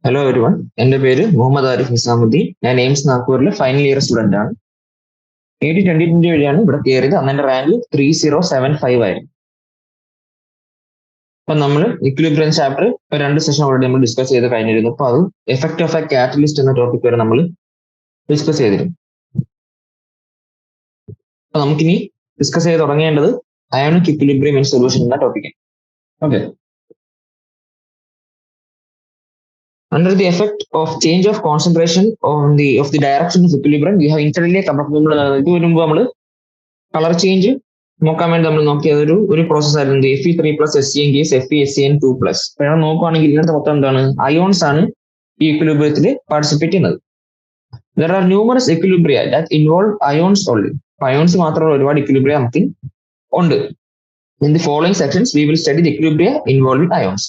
Hello everyone, എൻ്റെ പേര് മുഹമ്മദ് ആരിഫ് നിസാമുദ്ദീൻ. ഞാൻ എയിംസ് നാഗ്പൂരിലെ ഫൈനൽ ഇയർ സ്റ്റുഡന്റ് ആണ്. 2020 വഴിയാണ് ഇവിടെ കയറിയത്. അന്ന് എൻ്റെ റാങ്ക് 3075 ആയിരുന്നു. അപ്പൊ നമ്മൾ ഇക്വിലിബ്രിയം ചാപ്റ്റർ ഇപ്പൊ 2 സെഷൻ ഓൾറെഡി നമ്മൾ ഡിസ്കസ് ചെയ്ത് കഴിഞ്ഞിരുന്നു. അപ്പൊ അത് എഫക്ട് ഓഫ് എ കാറ്റലിസ്റ്റ് എന്ന ടോപ്പിക് വരെ നമ്മൾ ഡിസ്കസ് ചെയ്തിരുന്നു. അപ്പൊ നമുക്കിനി ഡിസ്കസ് ചെയ്ത് തുടങ്ങേണ്ടത് അയോണിക് ഇക്വിലിബ്രിയം ഇൻ സൊല്യൂഷൻ എന്ന ടോപ്പിക്കാണ്. Okay. Under the effect of change of concentration of the direction of equilibrium, we have internally ഇത് വരുമ്പോൾ നമ്മൾ കളർ ചേഞ്ച് നോക്കാൻ വേണ്ടി നമ്മൾ നോക്കിയത് ഒരു പ്രോസസ് ആയിരുന്നു Fe3+SCN കേസ് FeSCN2+. അപ്പോൾ നോക്കുകയാണെങ്കിൽ ഇങ്ങനത്തെ മൊത്തം എന്താണ്, അയോൺസ് ആണ് ഈ ഇക്വിലിബ്രിയത്തിൽ പാർട്ടിസിപ്പേറ്റ് ചെയ്യുന്നത്. There are numerous equilibria that involve ions only. Ions മാത്രമുള്ള ഒരുപാട് ഇക്വിലിബ്രിയ നമുക്ക് ഉണ്ട്. In the following sections, we will study the equilibria involving ions.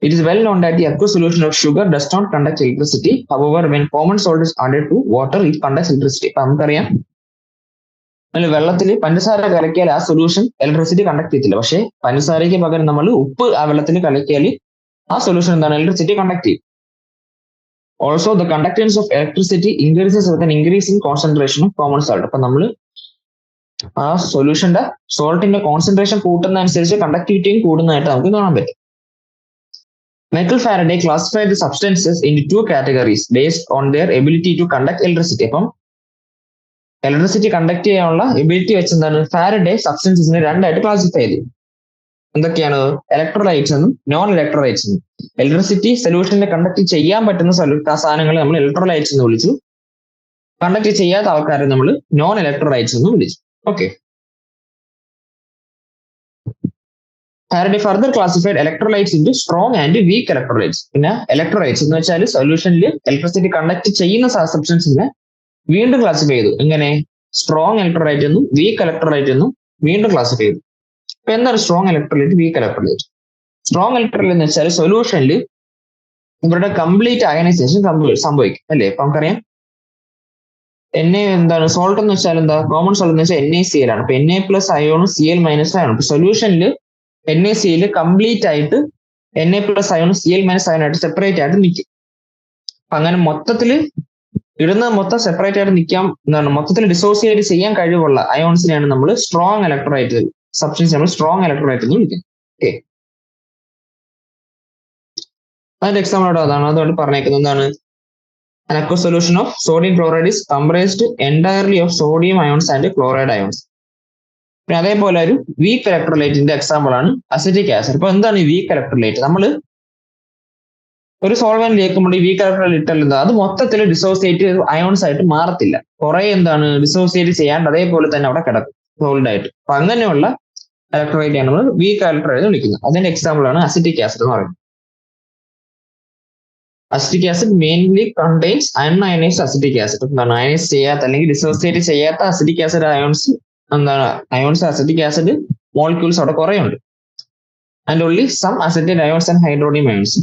It is well known that the aqueous solution of sugar does not conduct electricity. However, when common salt is added to water, it conducts electricity. അപ്പം നമുക്കറിയാം, അതിൽ വെള്ളത്തിൽ പഞ്ചസാര കലക്കിയാൽ ആ solution electricity conduct ചെയ്യത്തില്ല. പക്ഷേ പഞ്ചസാരയ്ക്ക് പകരം നമ്മൾ ഉപ്പ് ആ വെള്ളത്തിൽ കലക്കിയാൽ ആ സൊല്യൂഷൻ എന്താണ്, ഇലക്ട്രിസിറ്റി കണ്ടക്ട് ചെയ്യും. Also the conductance of electricity increases with an increase in concentration of common salt. അപ്പൊ നമ്മൾ ആ സൊല്യൂഷന്റെ സോൾട്ടിന്റെ കോൺസെൻട്രേഷൻ കൂട്ടുന്നതനുസരിച്ച് കണ്ടക്ടിവിറ്റിയും കൂടുന്നതായിട്ട് നമുക്ക് കാണാൻ പറ്റും. Michael Faraday classified the substances into 2 categories based on their ability to conduct electricity. അപ്പം electricity conduct ചെയ്യാനുള്ള ability വെച്ച് എന്താണ് ഫാരഡേ സബ്സ്റ്റൻസസിനെ രണ്ടായിട്ട് ക്ലാസിഫൈ ചെയ്തു. എന്തൊക്കെയാണ്? ഇലക്ട്രോലൈറ്റ്സ് എന്നും നോൺ ഇലക്ട്രോലൈറ്റ്സ് എന്നും. ഇലക്ട്രിസിറ്റി സൊല്യൂഷനെ കണ്ടക്ട് ചെയ്യാൻ പറ്റുന്ന സാധനങ്ങളെ നമ്മൾ ഇലക്ട്രോലൈറ്റ്സ് എന്ന് വിളിച്ചു. കണ്ടക്ട് ചെയ്യാത്ത ആൾക്കാരെ നമ്മൾ നോൺ ഇലക്ട്രോലൈറ്റ്സ് എന്ന് വിളിച്ചു. Okay. Faraday further classified electrolytes into strong and weak electrolytes. പിന്നെ ഇലക്ട്രോലൈറ്റ്സ് എന്ന് വെച്ചാൽ സൊല്യൂഷനിൽ ഇലക്ട്രിസിറ്റി കണ്ടക്ട് ചെയ്യുന്ന സബ്സ്റ്റൻസിനെ വീണ്ടും ക്ലാസിഫൈ ചെയ്തു. എങ്ങനെ? സ്ട്രോങ് ഇലക്ട്രോലൈറ്റ് എന്നും വീക്ക് ഇലക്ട്രോലൈറ്റ് എന്നും വീണ്ടും ക്ലാസിഫൈ ചെയ്തു. അപ്പൊ എന്താണ് strong electrolyte, week electrolyte? Strong electrolyte എന്ന് വെച്ചാൽ സൊല്യൂഷനിൽ ഇവരുടെ കംപ്ലീറ്റ് അയനൈസേഷൻ സംഭവിക്കും അല്ലേ? അപ്പൊ നമുക്കറിയാം എന്താണ് സോൾട്ട് എന്ന് വെച്ചാൽ എന്താ, കോമൺ സോൾട്ട് എന്ന് വെച്ചാൽ NaCl ആണ്. അപ്പൊ Na+ അയോണും Cl- അയോണും. അപ്പൊ സൊല്യൂഷനിൽ NaCl കംപ്ലീറ്റ് ആയിട്ട് Na+ അയോണും Cl- അയോണായിട്ട് സെപ്പറേറ്റ് ആയിട്ട് നിൽക്കും. അപ്പൊ അങ്ങനെ മൊത്തത്തിൽ ഇടുന്ന മൊത്തം സെപ്പറേറ്റ് ആയിട്ട് നിൽക്കാം, എന്താണ് മൊത്തത്തിൽ ഡിസോസിയേറ്റ് ചെയ്യാൻ കഴിവുള്ള അയോൺസിനെയാണ് നമ്മൾ സ്ട്രോങ് ഇലക്ട്രോലൈറ്റ് സബ്സ്റ്റൻസ് നമ്മൾ സ്ട്രോങ് ഇലക്ട്രോലൈറ്റ് എന്ന് വിളിക്കുന്നത്. ഓക്കെ. അതിന്റെ എക്സാമ്പിൾ അതാണ്, അതുകൊണ്ട് പറഞ്ഞേക്കുന്നത് എന്താണ്, an aqueous solution of sodium chloride is comprised entirely of sodium ions and chloride ions. പിന്നെ അതേപോലെ ഒരു വീക്ക് ഇലക്ട്രോലൈറ്റിന്റെ എക്സാമ്പിൾ ആണ് അസിറ്റിക് ആസിഡ്. അപ്പൊ എന്താണ് ഈ വീക്ക് ഇലക്ട്രോലൈറ്റ്? നമ്മൾ ഒരു സോൾവെന്റിലേക്ക് നമ്മൾ ഈ വീക്ക് ഇലക്ട്രോലൈറ്റ് ഇട്ടാൽ എന്താ, അത് മൊത്തത്തിൽ ഡിസോസിയേറ്റ് അയോൺസ് ആയിട്ട് മാറത്തില്ല. കുറെ എന്താണ് ഡിസോസിയേറ്റ് ചെയ്യാണ്ട് അതേപോലെ തന്നെ അവിടെ കിടക്കും സോളിഡ് ആയിട്ട്. അപ്പൊ അങ്ങനെയുള്ള ഇലക്ട്രോലൈറ്റ് ആണ് നമ്മൾ വീക്ക് ഇലക്ട്രോലൈറ്റ് വിളിക്കുന്നത്. അതിന്റെ എക്സാമ്പിൾ ആണ് അസിറ്റിക് ആസിഡ് എന്ന് പറയുന്നത്. Acetic acid mainly contains unionised acetic acid. എന്താണ് അയനൈസ് ചെയ്യാത്ത അല്ലെങ്കിൽ ഡിസോസിയേറ്റ് ചെയ്യാത്ത അസിറ്റിക് ആസിഡ് അയോൺസ്, എന്താണ് അയോൺസ് അസിറ്റിക് ആസിഡ് മോളിക്യൂൾസ് അവിടെ കുറെ ഉണ്ട്. And only some acetate ions and hydronium ions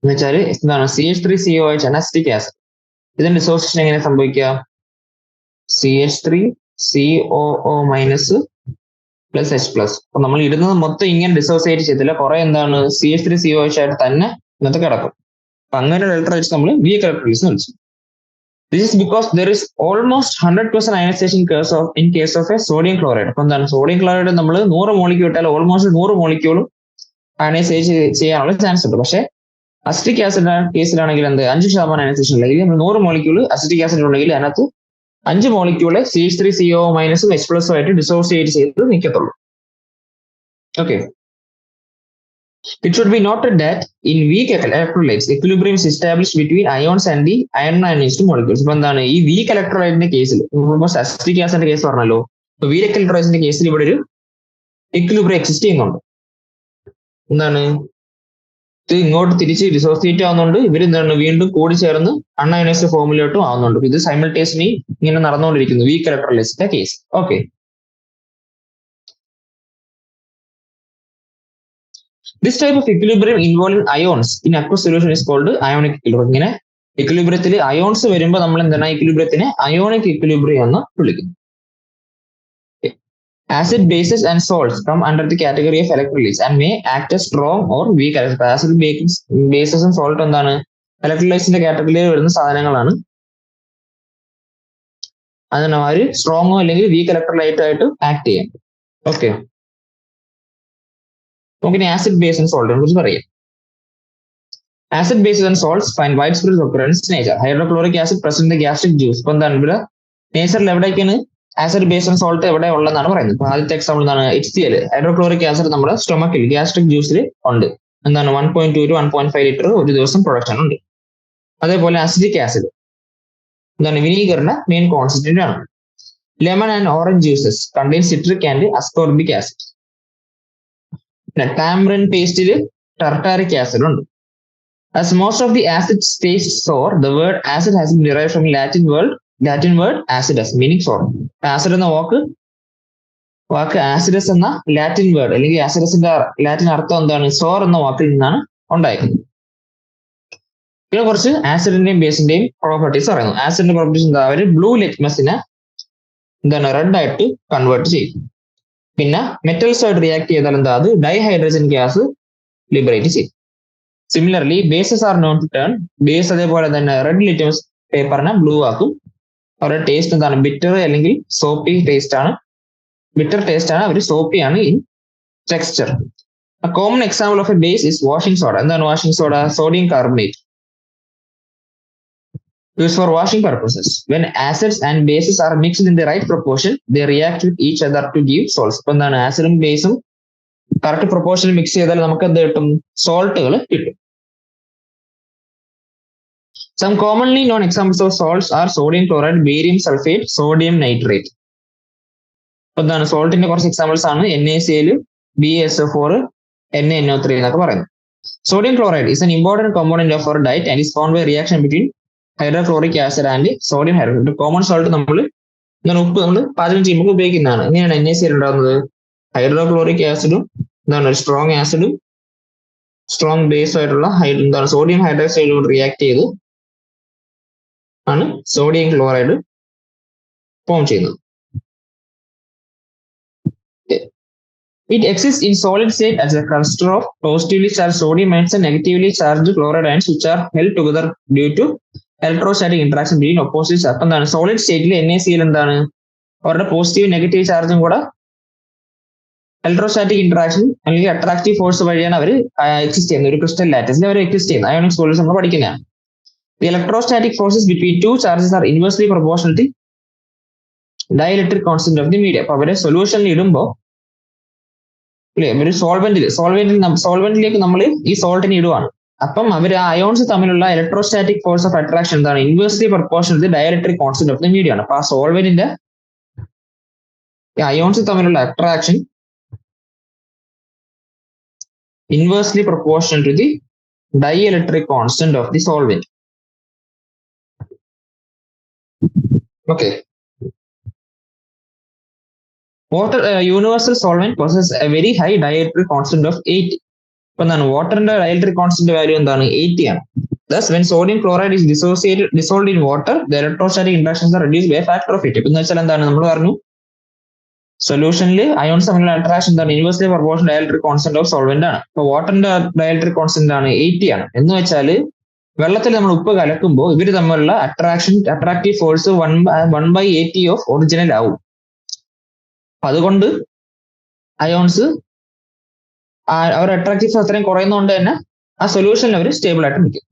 എന്ന് വെച്ചാൽ എന്താണ് CH3COH ആണ് അസിറ്റിക് ആസിഡ്. ഇതിന്റെ ഡിസോസിയേഷൻ എങ്ങനെ സംഭവിക്കുക? CH3COO- + H+. അപ്പൊ നമ്മൾ ഇടുന്നത് മൊത്തം ഇങ്ങനെ ഡിസോസിയേറ്റ് ചെയ്തില്ല, കുറെ എന്താണ് CH3COH ആയിട്ട് തന്നെ ഇന്നത്തെ കിടക്കും. അപ്പൊ അങ്ങനെ ഇലക്ട്രോലൈറ്റ്സ് നമ്മൾ വീക്ക് ഇലക്ട്രോലൈറ്റ്സ് എന്ന് വിളിച്ചു. This is because there is almost 100% ionization in case of a sodium chloride. അപ്പൊ എന്താണ് സോഡിയം ക്ലോറൈഡ് നമ്മൾ 100 മോളിക്യൂൾ ഇട്ടാൽ ഓൾമോസ്റ്റ് 100 മോളിക്യൂളും അയനൈസേഷൻ ചെയ്യാനുള്ള ചാൻസ് ഉണ്ട്. പക്ഷേ അസിറ്റിക് ആസിഡ് കേസിലാണെങ്കിൽ എന്ത് 5% അയനൈസേഷൻ ഉണ്ടെങ്കിൽ നമ്മൾ 100 മോളിക്യൂൾ അസിറ്റിക് ആസിഡ് ഉണ്ടെങ്കിൽ അതിനകത്ത് 5 മോളിക്യൂളെ CH3COO- H+ ആയിട്ട് ഡിസോസിയേറ്റ് ചെയ്ത് നിൽക്കത്തുള്ളൂ. Okay. It should be noted that in weak electrolytes, equilibrium is established between ions and the ionized molecules. ഇപ്പൊ എന്താണ് ഈ വീക്ക് ഇലക്ട്രോലൈറ്റിന്റെ കേസിൽ അസിറ്റിക് ആസിഡിന്റെ കേസ് പറഞ്ഞല്ലോ, ഇപ്പൊ വീക്ക് ഇലക്ട്രോലൈറ്റിന്റെ കേസിൽ ഇവിടെ ഒരു ഇക്വിലിബ്രിയം എക്സിസ്റ്റ് ചെയ്യുന്നുണ്ട്. എന്താണ് ഇത് ഇങ്ങോട്ട് തിരിച്ച് ഡിസോസിയേറ്റ് ആവുന്നുണ്ട്, ഇവരെന്താണ് വീണ്ടും കൂടി ചേർന്ന് അൺഅയനൈസ്ഡ് ഫോമിലോട്ടും ആവുന്നുണ്ട്. ഇത് സൈമൾട്ടേനിയസ്ലി ഇങ്ങനെ നടന്നുകൊണ്ടിരിക്കുന്നു വീക്ക് ഇലക്ട്രോലൈറ്റ്സിന്റെ കേസ്. Okay. This type of equilibrium involving ions in aqueous solution is called ionic equilibrium. ഇങ്ങനെ ഇക്വിലിബ്രിയത്തിൽ അയോൺസ് വരുമ്പോൾ നമ്മൾ എന്താണ് ഇക്വിലിബ്രിയത്തിനെ അയോണിക് ഇക്വിലിബ്രിയം എന്ന് വിളിക്കുന്നു. Acid bases and salts come under the category of electrolytes and may act as strong or weak electrolytes. Acid bases and salt എന്താണ് ഇലക്ട്രോലൈറ്റ്സിന്റെ കാറ്റഗറിയിൽ വരുന്ന സാധനങ്ങളാണ്. അതിന് അവർ സ്ട്രോങ്ങോ അല്ലെങ്കിൽ വീക്ക് ഇലക്ട്രോലൈറ്റ് ആയിട്ട് ആക്ട് ചെയ്യാം. ഓക്കെ, നമുക്കിനി ആസിഡ് ബേസ് ആൻഡ് സോൾട്ടിനെ കുറിച്ച് പറയാം. Acid bases and salts find wide spread occurrence in nature. Hydrochloric acid present in the gastric juice. ഇപ്പൊ എന്താണ് ഇവിടെ നേച്ചറിൽ എവിടേക്കാണ് ആസിഡ് ബേസ് ആൻഡ് സോൾട്ട് എവിടെ ഉള്ളതെന്നാണ് പറയുന്നത്. ഇപ്പൊ ആദ്യത്തെ എക്സാമ്പിൾ എന്താണ് HCl, ഹൈഡ്രോക്ലോറിക് ആസിഡ് നമ്മുടെ സ്റ്റൊമക്കിൽ ഗ്യാസ്ട്രിക് ജ്യൂസിൽ ഉണ്ട്. എന്താണ് 1.2 to 1.5 ലിറ്റർ ഒരു ദിവസം പ്രൊഡക്ഷൻ ഉണ്ട്. അതേപോലെ അസിഡിക് ആസിഡ് എന്താണ് വിനീഗറിന്റെ മെയിൻ കോൺസ്റ്റന്റ് ആണ്. Lemon and orange juices contain citric and ascorbic acid. പിന്നെ ടാമറിൻ പേസ്റ്റിൽ ടർട്ടാറിക് ആസിഡ് ഉണ്ട്. As most of the acids taste sour, the word acid has been derived from Latin word acidus, meaning sour. Acid എന്ന വാക്ക് ആസിഡസ് എന്ന Latin word അല്ലെങ്കിൽ ആസിഡസിന്റെ Latin അർത്ഥം എന്താണ്? സോർ എന്ന വാക്കിൽ നിന്നാണ് ഉണ്ടായിരിക്കുന്നത്. പിന്നെ കുറച്ച് ആസിഡിന്റെയും ബേസിന്റെയും പ്രോപ്പർട്ടീസ് പറയുന്നു. ആസിഡിന്റെ പ്രോപ്പർട്ടീസ് എന്താ? അവര് ബ്ലൂ ലിറ്റ്മസിനെ എന്താണ് റെഡ് ആയിട്ട് കൺവേർട്ട് ചെയ്യും. പിന്നെ മെറ്റൽസ് ആയിട്ട് റിയാക്ട് ചെയ്താൽ എന്താ? അത് ഡൈഹൈഡ്രജൻ ഗ്യാസ് ലിബറേറ്റ് ചെയ്യും. Similarly bases are known to turn base അതേപോലെ തന്നെ റെഡ് ലിറ്റ്മസ് പേപ്പറിനെ ബ്ലൂ ആക്കും. അവരുടെ ടേസ്റ്റ് എന്താണ്? ബിറ്റർ അല്ലെങ്കിൽ സോപ്പി ടേസ്റ്റ് ആണ്. ബിറ്റർ ടേസ്റ്റ് ആണ്, അവർ സോപ്പി ആണ് in texture. A common example of a base is washing soda. എന്താണ് washing soda? Sodium carbonate. Used for washing purposes. When acids and bases are mixed in the right proportion, they react with each other to give salts. ഇപ്പൊ എന്താണ് ആസിഡും ബേസും correct പ്രൊപ്പോർഷനിൽ mix ചെയ്താൽ നമുക്ക് എന്ത് കിട്ടും? സോൾട്ടുകൾ കിട്ടും. Some commonly known examples of salts are sodium chloride, barium sulfate, sodium nitrate. ഇപ്പൊ എന്താണ് സോൾട്ടിന്റെ കുറച്ച് എക്സാമ്പിൾസ് ആണ് NaCl, BaSO4, NaNO3 എന്നൊക്കെ പറയുന്നത്. Sodium chloride is an important component of our diet and is formed by reaction between hydrochloric acid and sodium hydroxide. Common salt ഉപ്പ് നമ്മൾ പാചകം ചെയ്യുമ്പോൾ ഉപയോഗിക്കുന്നതാണ്. എങ്ങനെയാണ് NaCl ഉണ്ടാകുന്നത്? ഹൈഡ്രോക്ലോറിക് ആസിഡും എന്താണ് സ്ട്രോങ് ആസിഡും സ്ട്രോങ് ബേസ് ആയിട്ടുള്ള എന്താണ് സോഡിയം ഹൈഡ്രോക്സൈഡും റിയാക്ട് ചെയ്ത് ആണ് സോഡിയം ക്ലോറൈഡ് ഫോം ചെയ്യുന്നത്. It exists in solid state as a cluster of positively charged sodium ions and negatively charged chloride ions which are held together due to electrostatic interaction between opposite charges. എന്താണ് solid സ്റ്റേറ്റിൽ NaCl എന്താണ് അവരുടെ positive negative ചാർജും കൂടെ electrostatic interaction അല്ലെങ്കിൽ attractive force വഴിയാണ് അവർ exist ചെയ്യുന്നത്. ഒരു ക്രിസ്റ്റൽ ലാറ്റിസിൽ അവർ എക്സിസ്റ്റ് ചെയ്യുന്നത്. അയോണിക് സോളിഡ്സ് നമ്മൾ പഠിക്കുന്നതാണ്. The electrostatic forces between two charges are inversely proportional to dielectric constant of the medium. അപ്പൊ അവരെ സൊല്യൂഷനിൽ ഇടുമ്പോൾ അല്ലെ ഒരു സോൾവെന്റിലേക്ക് നമ്മൾ ഈ സോൾട്ടിനെ ഇടുവാണ്. അപ്പം അവർ ആ അയോൺസ് തമ്മിലുള്ള ഇലക്ട്രോസ്റ്റാറ്റിക് ഫോഴ്സ് ഓഫ് അട്രാക്ഷൻ എന്താണ്? Inversely proportional to dielectric constant of the medium ആണ്. അപ്പൊ ആ സോൾവെന്റിന്റെ അയോൺസ് തമ്മിലുള്ള attraction inversely proportional to the dielectric constant of the solvent. Okay. Water, universal solvent possesses a very high dielectric constant of 80. ഇപ്പൊ എന്താണ് വാട്ടറിന്റെ dielectric constant value എന്താണ്? 80 ആണ്. Thus, when sodium chloride is dissolved in water, the electrostatic interactions are reduced by a factor of 80. എന്ന് വെച്ചാൽ എന്താണ് നമ്മൾ പറഞ്ഞു സൊല്യൂഷനിൽ അയോൺസ് തമ്മിലുള്ള അട്രാക്ഷൻ എന്താണ്? Inversely proportional dielectric constant of solvent ആണ്. ഇപ്പൊ വാട്ടറിന്റെ ഡയലക്ട്രിക് കോൺസ്റ്റന്റ് ആണ് 80 ആണ്. എന്ന് വെച്ചാൽ വെള്ളത്തിൽ നമ്മൾ ഉപ്പ് കലക്കുമ്പോൾ ഇവർ തമ്മിലുള്ള അട്രാക്റ്റീവ് ഫോഴ്സ് 1/80 ഓഫ് ഒറിജിനൽ ആവും. അതുകൊണ്ട് അയോൺസ് അവർ അട്രാക്റ്റീവ് ഫോഴ്സ് അത്രയും കുറയുന്നതുകൊണ്ട് തന്നെ ആ സൊല്യൂഷനിൽ അവർ സ്റ്റേബിൾ ആയിട്ട് നിൽക്കും.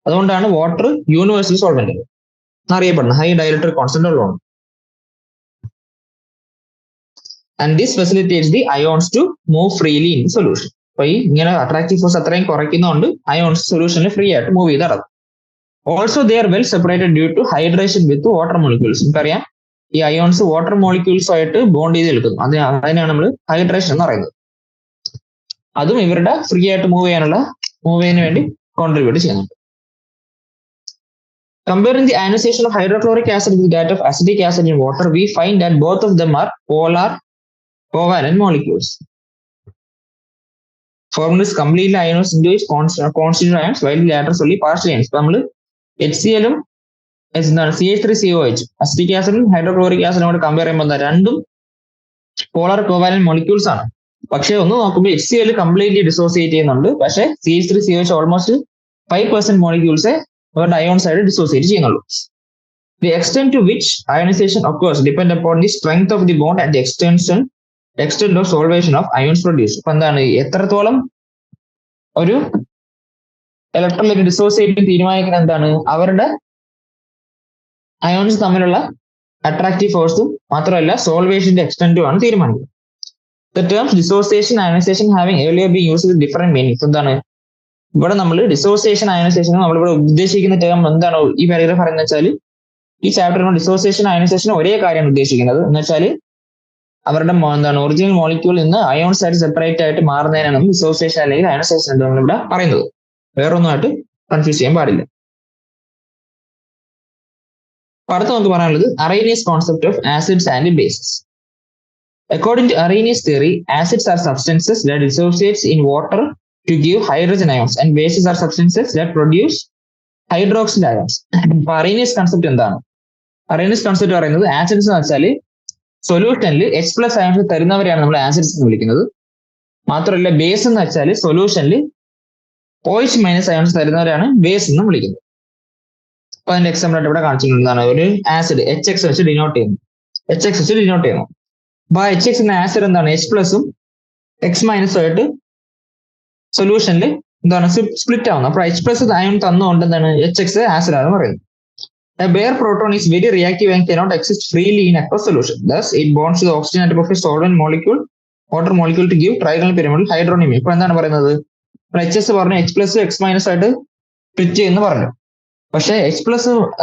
അതുകൊണ്ടാണ് വാട്ടർ യൂണിവേഴ്സൽ സോൾവെന്റ് അറിയപ്പെടുന്നത്, ഹൈ ഡയലക്ട്രിക് കോൺസ്റ്റന്റ് ഉള്ളതാണ്. And this facilitates the ions to move freely in the solution. അപ്പൊ ഈ ഇങ്ങനെ അട്രാക്റ്റീവ് ഫോഴ്സ് അത്രയും കുറയ്ക്കുന്നതുകൊണ്ട് അയോൺസ് സൊല്യൂഷനിൽ ഫ്രീ ആയിട്ട് മൂവ് ചെയ്ത് നടക്കും. Also they are well separated due to hydration with water molecules. നമുക്കറിയാം ഈ അയോൺസ് വാട്ടർ മോളിക്യൂൾസ് ആയിട്ട് ബോണ്ട് ചെയ്ത് നിൽക്കുന്നു. അതിനാണ് നമ്മൾ ഹൈഡ്രേഷൻ എന്ന് പറയുന്നത്. അതും ഇവരുടെ ഫ്രീ ആയിട്ട് മൂവ് ചെയ്യാൻ വേണ്ടി കോൺട്രിബ്യൂട്ട് ചെയ്യുന്നുണ്ട്. Comparing the ionization of hydrochloric acid with that of acidic acid in water, we find that both of them are covalent molecules. Formula is completely ionized into its constituent ions, while the latter solely partial ions. ഇപ്പൊ നമ്മൾ HCl ഉം CH3COH acetic ആസിഡും hydrochloric ആസിഡും കൂടെ compare ചെയ്യുമ്പോൾ രണ്ടും polar covalent molecules ആണ്. പക്ഷെ ഒന്ന് നോക്കുമ്പോൾ HCl കംപ്ലീറ്റ്ലി ഡിസോസിയേറ്റ് ചെയ്യുന്നുണ്ട്. പക്ഷെ CH3COH ഓൾമോസ്റ്റ് 5% മോളിക്യൂൾസെ അവരുടെ അയോൺസ് ആയിട്ട് ഡിസോസിയേറ്റ് ചെയ്യുന്നുള്ളൂ. The extent to which ionization occurs depend upon the strength of the bond and the extent of solvation of ions produced. അപ്പൊ എന്താണ് എത്രത്തോളം ഒരു ഇലക്ട്രോലൈറ്റ് ഡിസോസിയേറ്റ് തീരുമാനിക്കുന്നത് എന്താണ് അവരുടെ അയോൺസ് തമ്മിലുള്ള അട്രാക്റ്റീവ് ഫോഴ്സും മാത്രമല്ല സോൾവേഷന്റെ എക്സ്റ്റെന്റും ആണ് തീരുമാനിക്കുന്നത്. The terms dissociation ionization having earlier been used with different meanings. എന്താണ് ഇവിടെ നമ്മൾ ഡിസോസിയേഷൻ അയോണൈസേഷൻ നമ്മളിവിടെ ഉദ്ദേശിക്കുന്ന ടേം എന്താണ് ഈ പാരഗ്രാഫ് പറയുന്നത് വെച്ചാൽ ഈ ചാപ്റ്ററിൽ ഡിസോസിയേഷൻ അയോണൈസേഷൻ ഒരേ കാര്യമാണ് ഉദ്ദേശിക്കുന്നത് എന്ന് വെച്ചാൽ അവരുടെ എന്താണ് ഒറിജിനൽ മോളിക്യൂളിൽ നിന്ന് അയോൺസ് ആയിട്ട് സെപ്പറേറ്റ് ആയിട്ട് മാറുന്നതിനാണ് നമ്മൾ ഡിസോസിയേഷൻ അല്ലെങ്കിൽ അയോണൈസേഷൻ എന്ന് നമ്മളിവിടെ പറയുന്നത്. വേറൊന്നുമായിട്ട് കൺഫ്യൂസ് ചെയ്യാൻ പാടില്ല. അടുത്ത നമുക്ക് പറയാനുള്ളത് Arrhenius concept of acids and bases. According to Arrhenius theory, acids are substances that dissociates in water to give hydrogen ions and bases are substances that produce hydroxyl ions. അപ്പൊ Arrhenius concept എന്താണ്? Arrhenius concept പറയുന്നത് acids എന്ന് വെച്ചാൽ സൊല്യൂഷനിൽ H+ ions തരുന്നവരെയാണ് നമ്മൾ acids എന്ന് വിളിക്കുന്നത്. മാത്രമല്ല ബേസ് എന്ന് വെച്ചാൽ സൊല്യൂഷനിൽ OH- അയോൺസ് തരുന്നവരെയാണ് ബേസ് എന്ന് വിളിക്കുന്നത്. അപ്പൊ അതിന്റെ എക്സാമ്പിൾ ആയിട്ട് ഇവിടെ കാണിച്ചിട്ടുള്ളതാണ് ഒരു ആസിഡ് HX വെച്ച് ഡിനോട്ട് ചെയ്യുന്നു. അപ്പൊ HX എന്ന ആസിഡ് എന്താണ് H+ഉം X- ആയിട്ട് സൊല്യൂഷനിൽ എന്താണ് സ്പ്ലിറ്റ് ആവുന്നത്. അപ്പൊ H+ അയോൺ തന്നുകൊണ്ട് എന്താണ് HX ആസിഡ് ആണ് പറയുന്നത്. A bare proton is very reactive and cannot exist freely in aqueous solution. Thus, it bonds to the oxygen atom of a solvent molecule, water molecule to give trigonal pyramidal hydronymy. ഇപ്പൊ എന്താണ് പറയുന്നത് HS പറഞ്ഞു H+ X- ആയിട്ട് split ചെയ്യുന്നു പറഞ്ഞു. പക്ഷെ H+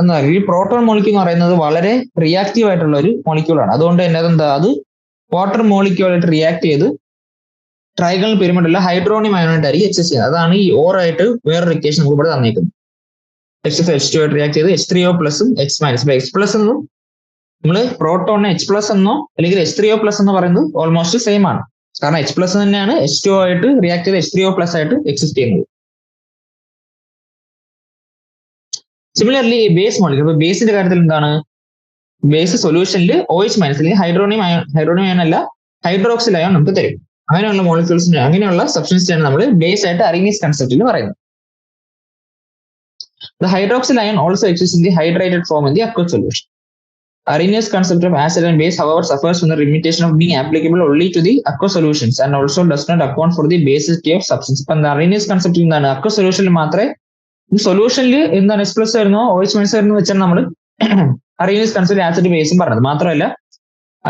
എന്ന് പറയുന്നത് ഈ പ്രോട്ടോൺ മോളിക്യൂൾ എന്ന് പറയുന്നത് വളരെ റിയാക്റ്റീവ് ആയിട്ടുള്ള ഒരു മോളിക്യൂളാണ്. അതുകൊണ്ട് തന്നെ അതെന്താ അത് വാട്ടർ മോളിക്യൂളായിട്ട് റിയാക്ട് ചെയ്ത് ട്രൈഗണൽ പിരമിഡുള്ള ഹൈഡ്രോണിയം അയോണായിട്ടായിരിക്കും എക്സിസ്റ്റ് ചെയ്യുന്നത്. അതാണ് ഈ ഓറായിട്ട് വേറൊരു ഇക്വേഷൻ നമുക്ക് ഇവിടെ തന്നേക്കുന്നത്. H2 ആയിട്ട് റിയാക്ട് ചെയ്ത് H3O പ്ലസും X-. X+ എന്നും നമ്മള് പ്രോട്ടോണിനെ H+ എന്നോ അല്ലെങ്കിൽ H3O+ എന്ന് പറയുന്നത് ഓൾമോസ്റ്റ് സെയിം ആണ്. കാരണം H+ തന്നെയാണ് H2O ആയിട്ട് റിയാക്ട് ചെയ്ത് H3O+ ആയിട്ട് എക്സിസ്റ്റ് ചെയ്യുന്നത്. സിമിലർലി ബേസ് മോളിക്യൂൾ, ഇപ്പൊ ബേസിന്റെ കാര്യത്തിൽ എന്താണ് ബേസ് സൊല്യൂഷനിൽ OH- അല്ലെങ്കിൽ ഹൈഡ്രോണിയം അയോൺ അല്ല ഹൈഡ്രോക്സിൽ അയോൺ നമുക്ക് തരും. അങ്ങനെയുള്ള മോളിക്യൂൾസിന് അങ്ങനെയുള്ള സബ്സ്റ്റൻസിനാണ് നമ്മൾ ബേസ് ആയിട്ട് Arrhenius കൺസെപ്റ്റിൽ പറയുന്നത്. The hydroxyl ion also exists in the hydrated form in the aqueous solution. Arrhenius concept of acid and base, however, suffers from the limitation of being applicable only to the aqueous solutions and also does not account for the basicity of substance. ഇപ്പൊ Arrhenius concept എന്താണ് aqueous solutionൽ മാത്രമേ സൊല്യൂഷനിൽ എന്താണ് H+ ആയിരുന്നോ OH- ആയിരുന്നു വെച്ചാണ് നമ്മൾ Arrhenius concept acid ബേസും പറഞ്ഞത്. മാത്രമല്ല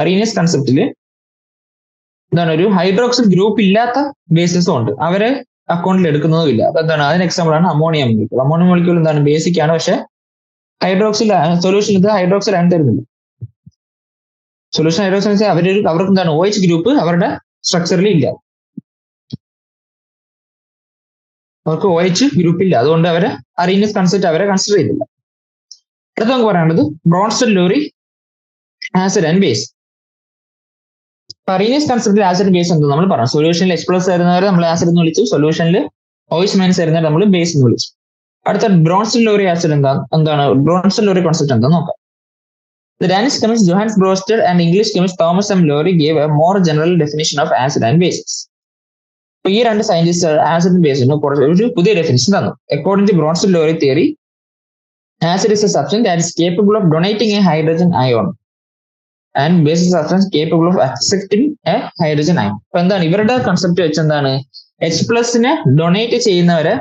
Arrhenius കൺസെപ്റ്റില് എന്താണ് ഒരു ഹൈഡ്രോക്സിൽ ഗ്രൂപ്പ് ഇല്ലാത്ത ബേസസും ഉണ്ട്, അവരെ അക്കൗണ്ടിൽ എടുക്കുന്നതും ഇല്ല. അപ്പൊ എന്താണ് അതിന് എക്സാമ്പിൾ ആണ് അമോണിയ മോളിക്യൂൾ. അമോണിയ മോളിക്യൂൾ എന്താണ് ബേസിക് ആണ്, പക്ഷെ ഹൈഡ്രോക്സിൽ സൊല്യൂഷൻ ഇത് ഹൈഡ്രോക്സിൽ ആണ് തരുന്നില്ല. സൊല്യൂഷൻ ഹൈഡ്രോക്സിൽ വെച്ചാൽ അവർക്ക് എന്താണ് OH ഗ്രൂപ്പ് അവരുടെ സ്ട്രക്ചറിൽ ഇല്ല, അവർക്ക് OH ഗ്രൂപ്പ് ഇല്ല. അതുകൊണ്ട് അവരെ Arrhenius കൺസെപ്റ്റ് അവരെ കൺസിഡർ ചെയ്തില്ല. അടുത്ത നമുക്ക് പറയാനുള്ളത് Bronsted-Lowry acid and base. Arrhenius കൺസെപ്റ്റിൽ ആസിഡ് ബേസ് എന്താ നമ്മൾ പറഞ്ഞു. സൊല്യൂഷനിൽ H+ തരുന്നവരെ നമ്മൾ ആസിഡ് എന്ന് വിളിച്ചു, സൊല്യൂഷനിൽ OH- തരുന്നവരെ നമ്മൾ ബേസ് എന്ന് വിളിച്ചു. അടുത്ത Bronsted-Lowry ആസിഡ് എന്താണ് Bronsted-Lowry കോൺസെപ്റ്റ് എന്താ നോക്കാം. The Danish chemist Johannes Bronsted and English chemist Thomas M. Lowry gave a more general definition of acid and bases. അപ്പൊ ഈ രണ്ട് സയന്റിസ്റ്റ് ആസിഡ് ബേസിന് ഒരു പുതിയ ഡെഫിനിഷൻ തന്നു. According to Bronsted-Lowry theory, acid is a substance that is capable of donating a hydrogen ion and base is a substance capable of accepting a hydrogen ion. അപ്പൊ എന്താണ് ഇവരുടെ concept വെച്ച് എന്താണ് H+നെ donate ചെയ്യുന്നവരെ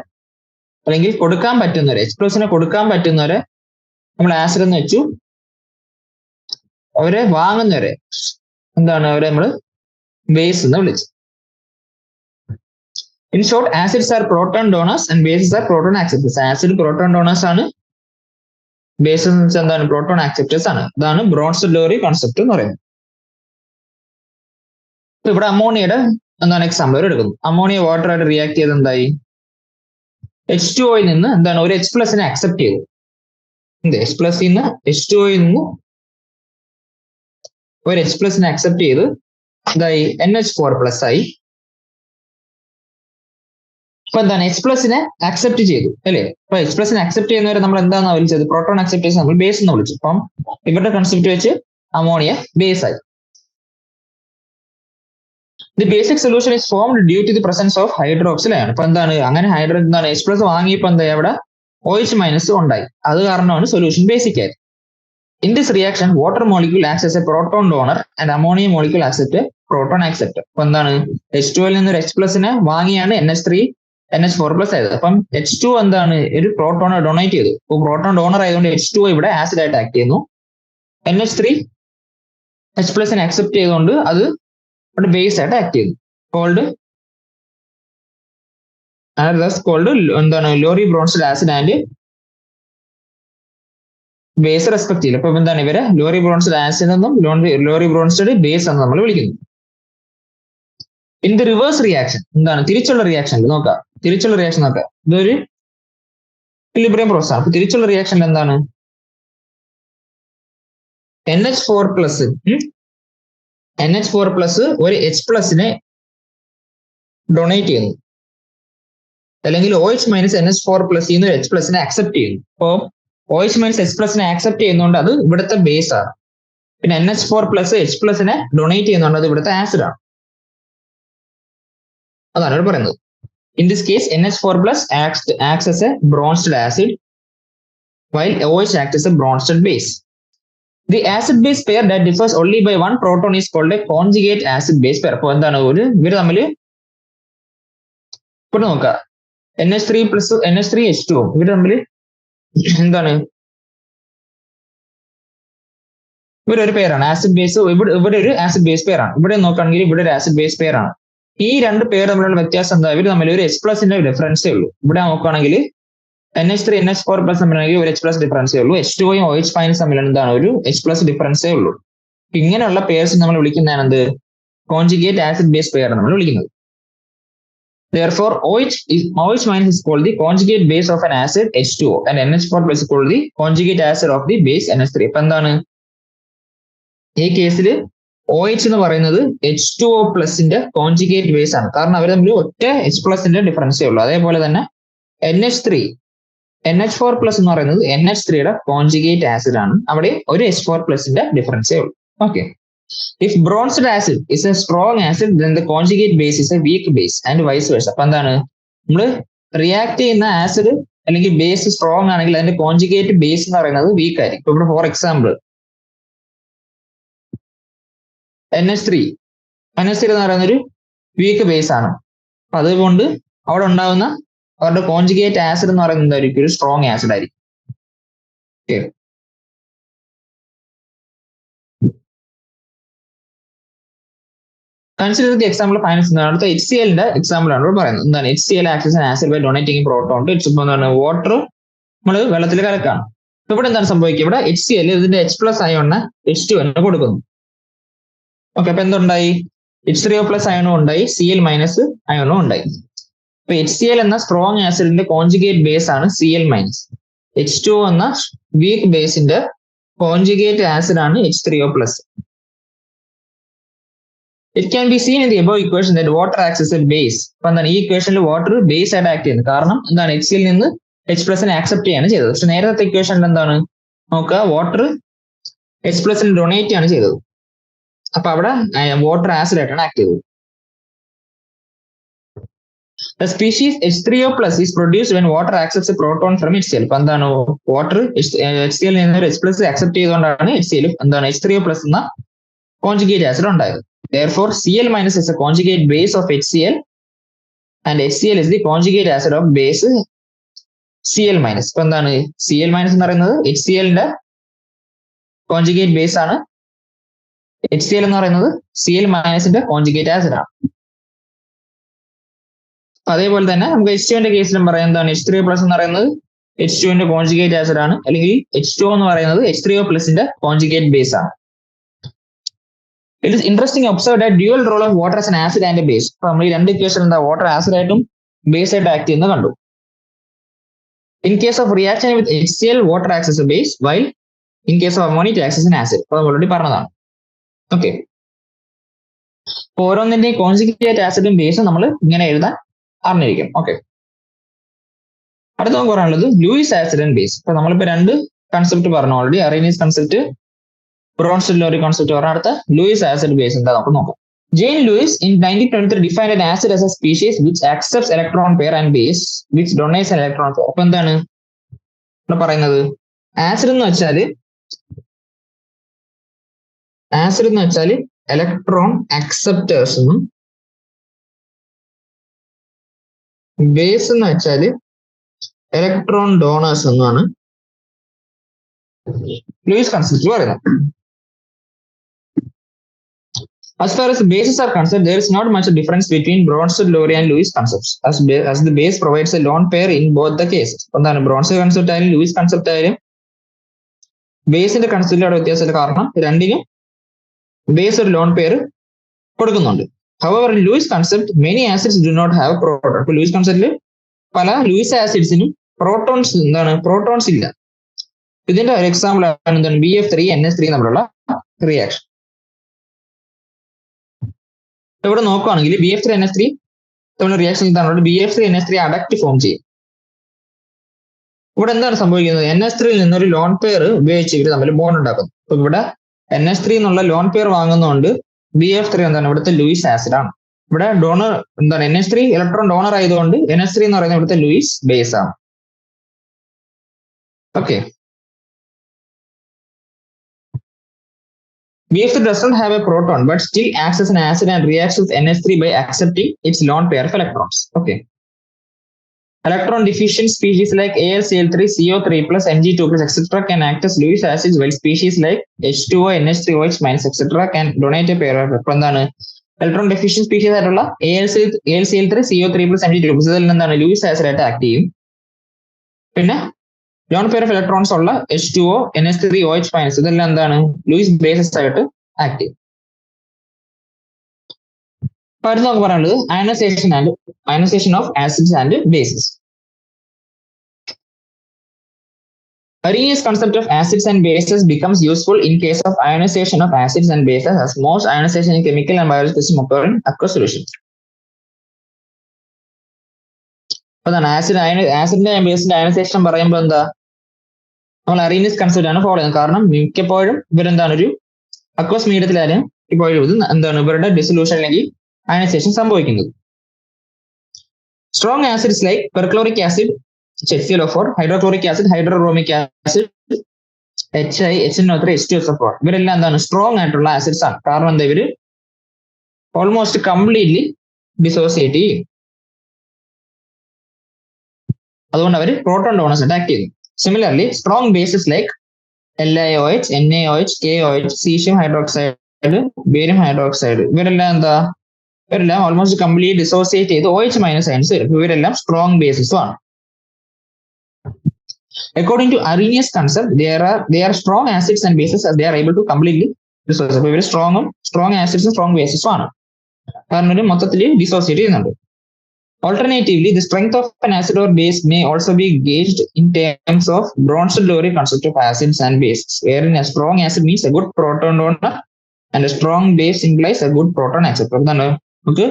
അല്ലെങ്കിൽ കൊടുക്കാൻ പറ്റുന്നവരെ H+നെ കൊടുക്കാൻ പറ്റുന്നവരെ നമ്മൾ ആസിഡ് എന്ന് വെച്ചു, അവരെ വാങ്ങുന്നവരെ എന്താണ് അവരെ നമ്മൾ ബേസ് എന്ന് വിളിച്ചു. In short, acids are proton donors and bases are proton acceptors. Acid proton donors ആണ്, ബേസ് എന്ന് വെച്ചാൽ എന്താണ് പ്രോട്ടോൺ ആക്സെപ്റ്റേഴ്സ് ആണ്. ഇതാണ് Bronsted-Lowry കോൺസെപ്റ്റ് എന്ന് പറയുന്നത്. ഇപ്പൊ ഇവിടെ അമോണിയയുടെ എന്താണ് എക്സാമ്പിൾ എടുക്കുന്നു. അമോണിയ വാട്ടർ ആയിട്ട് റിയാക്ട് ചെയ്ത് എന്തായി H2O നിന്ന് എന്താണ് ഒരു H+നെ അക്സെപ്റ്റ് ചെയ്തു. H+ നിന്ന് H2O നിന്ന് ഒരു H+നെ അക്സെപ്റ്റ് ചെയ്ത് എന്തായി NH4+ ആയി. അപ്പൊ എന്താണ് H+നെ അക്സെപ്റ്റ് ചെയ്തു അല്ലെ. അപ്പൊ H+നെ അക്സെപ്റ്റ് ചെയ്യുന്നവരെ നമ്മൾ എന്താണെന്ന് വിളിച്ചത് പ്രോട്ടോൺ അക്സെപ്റ്റേഴ്സ് നമ്മൾ ബേസ് എന്ന് വിളിച്ചു. അപ്പം ഇവരുടെ കൺസെപ്റ്റ് വെച്ച് അമോണിയ ബേസ് ആയി. The basic solution is formed due to the presence of hydroxyl ആണ്. അപ്പൊ എന്താണ് അങ്ങനെ എന്താണ് H പ്ലസ് വാങ്ങിയപ്പോൾ എന്താ അവിടെ OH മൈനസ് ഉണ്ടായി. അത് കാരണമാണ് സൊല്യൂഷൻ ബേസിക് ആയത്. In this reaction, water molecule acts as a proton donor and ammonia molecule acts as a proton acceptor. അപ്പൊ എന്താണ് H2ൽ നിന്ന് ഒരു H പ്ലസിനെ വാങ്ങിയാണ് NH3 NH4 പ്ലസ് ആയത്. അപ്പം H2 എന്താണ് ഒരു പ്രോട്ടോണെ ഡൊണേറ്റ് ചെയ്തു. അപ്പൊ പ്രോട്ടോൺ ഡോണർ ആയതുകൊണ്ട് H2 ഇവിടെ ആസിഡ് ആയിട്ട് ആക്ട് ചെയ്യുന്നു. NH3 H പ്ലസിനെ അക്സെപ്റ്റ് ചെയ്തുകൊണ്ട് അത് ഇവിടെ ബേസ് ആയിട്ട് ആക്ട് ചെയ്യുന്നു. കോൾഡ് എന്താണ് lorry Bronsted acid and base respective. അപ്പൊ എന്താണ് ഇവരെ ലോറി ബ്രോൺസ്റ്റഡ് ആസിഡ് എന്നും ലോറി ബ്രോൺസ്റ്റഡ് ബേസ് എന്ന് നമ്മൾ വിളിക്കുന്നു. ഇൻ ദി റിവേഴ്സ് റിയാക്ഷൻ എന്താണ് തിരിച്ചുള്ള റിയാക്ഷൻ നോക്കാം. തിരിച്ചുള്ള റിയാക്ഷൻ നോക്കാം. ഇതൊരു ഇക്വിലിബ്രിയം പ്രോസസ് ആണ്. അപ്പൊ തിരിച്ചുള്ള റിയാക്ഷനിൽ എന്താണ് NH4 പ്ലസ് ഒരു H പ്ലസിനെ ഡൊണേറ്റ് ചെയ്യുന്നു, അല്ലെങ്കിൽ OH മൈനസ് NH4 പ്ലസ് ചെയ്യുന്ന H പ്ലസിനെ അക്സെപ്റ്റ് ചെയ്യുന്നു. അപ്പോൾ OH മൈനസ് H പ്ലസിനെ ആക്സെപ്റ്റ് ചെയ്യുന്നതുകൊണ്ട് അത് ഇവിടുത്തെ ബേസ് ആണ്. പിന്നെ NH4 പ്ലസ് H പ്ലസിനെ ഡൊണേറ്റ് ചെയ്യുന്നതുകൊണ്ട് അത് ഇവിടുത്തെ ആസിഡ് ആണ്. അതാണ് ഇവിടെ പറയുന്നത്. In this case NH4 plus acts as a bronzed acid while OH acts as a bronzed base. The acid base pair that differs only by one proton is called a conjugate acid base pair. അപ്പോൾ എന്താണ് ഇവർ തമ്മിൽ ഇപ്പോൾ നോക്കാം NH3 plus NH3 H2 ഇവർ തമ്മിൽ എന്താണ് ഇവരൊരു പേരാണ് ആസിഡ് ബേസ്. ഇവിടെ ഒരു ആസിഡ് ബേസ് പേരാണ്. ഇവിടെ നോക്കുകയാണെങ്കിൽ ഇവിടെ ഒരു ആസിഡ് ബേസ് പേരാണ്. ഈ രണ്ട് പേര് തമ്മിലുള്ള വ്യത്യാസം എന്താ? ഇവർ തമ്മിൽ ഒരു H പ്ലസിന്റെ ഡിഫറൻസേ ഉള്ളൂ. ഇവിടെ നോക്കുകയാണെങ്കിൽ NH3 NH4 പ്ലസ് തമ്മിലാണെങ്കിൽ ഒരു H പ്ലസ് ഡിഫറൻസേ ഉള്ളൂ. H2യും OH മൈനസ് തമ്മിൽ എന്താണ് ഒരു H പ്ലസ് ഡിഫറൻസേ ഉള്ളൂ. ഇങ്ങനെയുള്ള പേഴ്സ് നമ്മൾ വിളിക്കുന്നതാണ് എന്ത് കോൺജുഗേറ്റ് ആസിഡ് ബേസ് പെയർ നമ്മൾ വിളിക്കുന്നത്. Therefore, OH minus is called the conjugate base of an acid H2O and NH4 plus is called the conjugate acid of the base NH3. അപ്പൊ എന്താണ് ഈ കേസിൽ OH എന്ന് പറയുന്നത് H2O പ്ലസിന്റെ കോൺജുഗേറ്റ് ബേസ് ആണ്. കാരണം അവർ തമ്മിൽ ഒറ്റ H പ്ലസിന്റെ ഡിഫറൻസേ ഉള്ളൂ. അതേപോലെ തന്നെ NH4 പ്ലസ് എന്ന് പറയുന്നത് NH3യുടെ കോൺജുഗേറ്റ് ആസിഡ് ആണ്. അവിടെ ഒരു H4 പ്ലസിന്റെ ഡിഫറൻസേ ഉള്ളൂ. Okay. If bronzed acid is a strong acid, then the conjugate base is a weak base and vice versa. അപ്പൊ എന്താണ് നമ്മൾ റിയാക്ട് ചെയ്യുന്ന ആസിഡ് അല്ലെങ്കിൽ ബേസ് സ്ട്രോങ് ആണെങ്കിൽ അതിന്റെ കോൺജുഗേറ്റ് ബേസ് എന്ന് പറയുന്നത് വീക്ക് ആയിരിക്കും. ഇപ്പൊ ഇവിടെ ഫോർ എക്സാമ്പിൾ NH3 എന്ന് പറയുന്ന ഒരു വീക്ക് ബേസ് ആണ്. അപ്പൊ അതുകൊണ്ട് അവിടെ ഉണ്ടാകുന്ന അവരുടെ കോൺജുഗേറ്റ് ആസിഡ് എന്ന് പറയുന്നത് എന്തായിരിക്കും? ഒരു സ്ട്രോങ് ആസിഡ് ആയിരിക്കും. Okay. Consider the example of finance. അടുത്ത HCl ന്റെ എക്സാമ്പിൾ ആണ് പറയുന്നത്. എന്താണ് HCl acts an acid by donating proton to its. എന്താണ് വാട്ടർ നമ്മൾ വെള്ളത്തിൽ കലക്കാണ്. ഇവിടെ എന്താണ് സംഭവിക്കുക? ഇവിടെ HCl ഇതിന്റെ H പ്ലസ് അയോണിനെ H2 കൊടുക്കുന്നു. ഓക്കെ. അപ്പൊ എന്തുണ്ടായി? H3O പ്ലസ് അയോണും ഉണ്ടായി, Cl മൈനസ് അയോണും ഉണ്ടായി. അപ്പൊ HCl എന്ന സ്ട്രോങ് ആസിഡിന്റെ കോൺജുഗേറ്റ് ബേസ് ആണ് Cl മൈനസ്. H2O എന്ന വീക്ക് ബേസിന്റെ കോൺജുഗേറ്റ് ആസിഡ് ആണ് H3O plus. It can be seen in the above equation that water acts as a base. അപ്പൊ എന്താണ് ഈ ഇക്വേഷനിൽ വാട്ടർ ബേസ് ആയിട്ട് ആക്ട് ചെയ്യുന്നത്. കാരണം എന്താണ് HCl നിന്ന് H പ്ലസിനെ ആക്സെപ്റ്റ് ചെയ്യാണ് ചെയ്തത്. പക്ഷെ നേരത്തെ ഇക്വേഷനിൽ എന്താണ് നോക്കുക, വാട്ടർ H പ്ലസിന് ഡൊണേറ്റ് ആണ് ചെയ്തത്. അപ്പൊ അവിടെ വാട്ടർ ആസിഡ് ആയിട്ടാണ് ആക്ട് ചെയ്തത്. The species H3O plus is produced when water accepts a proton from HCl. അപ്പൊ എന്താണ് വാട്ടർ HCl നിന്ന് H പ്ലസ് ആക്സെപ്റ്റ് ചെയ്തുകൊണ്ടാണ് HCl എന്താണ് H3O plus എന്ന കോൺജുഗേറ്റ് ആസിഡ് ഉണ്ടായത്. Therefore, Cl minus is a conjugate base of HCl and HCl is the conjugate acid of base Cl minus. ഇപ്പൊ എന്താണ് Cl minus എന്ന് പറയുന്നത് HClന്റെ conjugate base ആണ്. HCl എന്ന് പറയുന്നത് Cl മൈനസിന്റെ കോൺജുഗേറ്റ് ആസിഡ് ആണ്. അതേപോലെ തന്നെ നമുക്ക് H2ന്റെ കേസിലും പറയാം എന്താണ് H3O പ്ലസ് എന്ന് പറയുന്നത് H2ന്റെ കോൺജുഗേറ്റ് ആസിഡ് ആണ്, അല്ലെങ്കിൽ H2O എന്ന് പറയുന്നത് H3O പ്ലസിന്റെ കോൺജുഗേറ്റ് ബേസ് ആണ്. It is interesting to observe that dual role of water as an acid and a base. അപ്പൊ നമ്മൾ ഈ രണ്ട് ഇക്വേഷൻ എന്താ വാട്ടർ ആസിഡ് ആയിട്ടും ബേസ് ആയിട്ട് ആക്ട് ചെയ്യുന്നത് കണ്ടു. In case of reaction with HCl, water acts as a base, while in case of ammonia it acts as an acid. അപ്പൊ നമ്മൾ ഓൾറെഡി പറഞ്ഞതാണ്. ഓക്കെ. അപ്പൊ ഓരോന്നിന്റെയും കോൺജുഗേറ്റ് ആസിഡും ബേസും നമ്മൾ ഇങ്ങനെ എഴുതാൻ അറിഞ്ഞിരിക്കും. ഓക്കെ. അടുത്ത നമുക്ക് പറയാനുള്ളത് ലൂയിസ് ആസിഡ് ആൻഡ് ബേസ്. അപ്പൊ നമ്മളിപ്പോ രണ്ട് കൺസെപ്റ്റ് പറഞ്ഞു already. Arrhenius concept, Bronsted Lowry concept പറഞ്ഞ അടുത്ത ലൂയിസ് ആസിഡ് ബേസ് എന്താ നമുക്ക് നോക്കാം. Jane Lewis in 1923 defined an acid as a species which accepts electron pair and base which donates an electron pair. അപ്പൊ എന്താണ് ഇവിടെ പറയുന്നത്? ആസിഡ് എന്ന് വെച്ചാൽ ഇലക്ട്രോൺ അക്സെപ്റ്റേഴ്സ് എന്നും ബേസ് എന്ന് വെച്ചാൽ ഇലക്ട്രോൺ ഡോണേഴ്സ് എന്നുമാണ് ലൂയിസ് കൺസെപ്റ്റ് പറയുന്നത്. As far as the bases are concerned, there is not much difference between Bronsted-Lowry and Lewis concepts, as the base provides a lone pair in both the cases. എന്താണ് Bronsted concept ആയാലും Luis concept ആയാലും ബേസിന്റെ കൺസെപ്റ്റിൽ അവിടെ വ്യത്യാസമില്ല, കാരണം രണ്ടിനും base ഒരു lone pair കൊടുക്കുന്നുണ്ട്. However, in Lewis concept, many acids do not have proton. അപ്പോൾ ലൂയിസ് കൺസെപ്റ്റിൽ പല ലൂയിസ് ആസിഡ്സിനും പ്രോട്ടോൺസ് ഇല്ല. ഇതിന്റെ ഒരു എക്സാമ്പിൾ ആണ് എന്താണ് BF3NH3 തമ്മിലുള്ള റിയാക്ഷൻ. ഇവിടെ നോക്കുകയാണെങ്കിൽ BF3NH3 തമ്മിലുള്ള റിയാക്ഷൻ ഇതാണ്. BF3NH3 അഡക്റ്റ് ഫോം ചെയ്യും. ഇവിടെ എന്താണ് സംഭവിക്കുന്നത്? NH3 നിന്നൊരു ലോൺ പെയർ ഉപയോഗിച്ച് ഇവർ തമ്മിൽ ബോണ്ട് ഉണ്ടാക്കുന്നു. അപ്പൊ ഇവിടെ NH3 എന്നുള്ള ലോൺ പെയർ വാങ്ങുന്നതുകൊണ്ട് BF3 എന്താണ് ഇവിടുത്തെ ലൂയിസ് ആസിഡ് ആണ്. ഇവിടെ ഡോണർ എന്താണ് NH3 ഇലക്ട്രോൺ ഡോണർ ആയതുകൊണ്ട് NH3 എന്ന് പറയുന്നത് ഇവിടുത്തെ ലൂയിസ് ബേസ് ആണ്. Okay, BF3 does not have a proton but still acts as an acid and reacts with NH3 by accepting its lone pair of electrons. Okay. Electron deficient species like AlCl3, CO3 plus Mg2 plus etc. can act as Lewis acids, while species like H2O, NH3OH minus etc. can donate a pair of electron deficient species ആയിട്ടുള്ള AlCl3, CO3 plus Mg2 plus ഇതിൽ എന്താണ് Luis acid ആയിട്ട് act ചെയ്യും. പിന്നെ lone pair of electrons ഉള്ള H2O, NH3OH minus ഇതെല്ലാം എന്താണ് Luis bases ആയിട്ട് ആക്ട് ചെയ്യും. അപ്പൊ അടുത്ത് നമുക്ക് പറയാനുള്ളത് ionisation of acids and bases. Arrhenius concept of acids and bases becomes useful in case of ionization of acids and bases, as most ionization in chemical and biological system occur in aqueous solution. അതാണ് ആസിഡിന്റെ ബേസിന്റെ ionisation പറയുമ്പോൾ എന്താ നമ്മൾ Arrhenius concept ആണ് follow ചെയ്യുന്നത്. കാരണം മിക്കപ്പോഴും ഇവരെന്താണ് ഒരു aqueous മീഡിയത്തിലായാലും ഇപ്പോഴും ഇത് എന്താണ് ഇവരുടെ ഡിസൊല്യൂഷൻ അല്ലെങ്കിൽ അയണൈസേഷൻ സംഭവിക്കുന്നത്. Strong acids like perchloric acid HClO4, hydrochloric acid, hydrobromic acid, HI, HNO3, H2SO4 ഇവരെല്ലാം എന്താണ് സ്ട്രോങ് ആയിട്ടുള്ള ആസിഡ്സ് ആണ്. കാരണം എന്താ ഇവര് ഓൾമോസ്റ്റ് കംപ്ലീറ്റ്ലി ഡിസോസിയേറ്റ് ചെയ്യും. അതുകൊണ്ട് അവർ പ്രോട്ടോൺ ഡോണേഴ്സ് ആയിട്ട് ആക്ട് ചെയ്യുന്നു. Similarly strong bases like LiOH, NaOH, KOH, caesium hydroxide, barium hydroxide ഇവരെല്ലാം ഓൾമോസ്റ്റ് കംപ്ലീറ്റ് ഡിസോസിയേറ്റ് ചെയ്ത് OH മൈനസ് അയൻസ് വരും. ഇവരെല്ലാം സ്ട്രോങ് ബേസസും ആണ്. According to Arrhenius concept, they are strong acids and bases as they are able to completely dissociate. അപ്പോൾ ഇവർ strong ആസിഡ്സും strong ബേസസും ആണ്. കാരണം ഒരു മൊത്തത്തിൽ ഡിസോസിയേറ്റ് ചെയ്യുന്നുണ്ട്. Alternatively, the strength of an acid or base may also be gauged in terms of Bronsted-Lowry concept of acids and bases, wherein a strong acid means a good proton donor and a strong base implies a good proton acceptor. എന്താണ് നമുക്ക്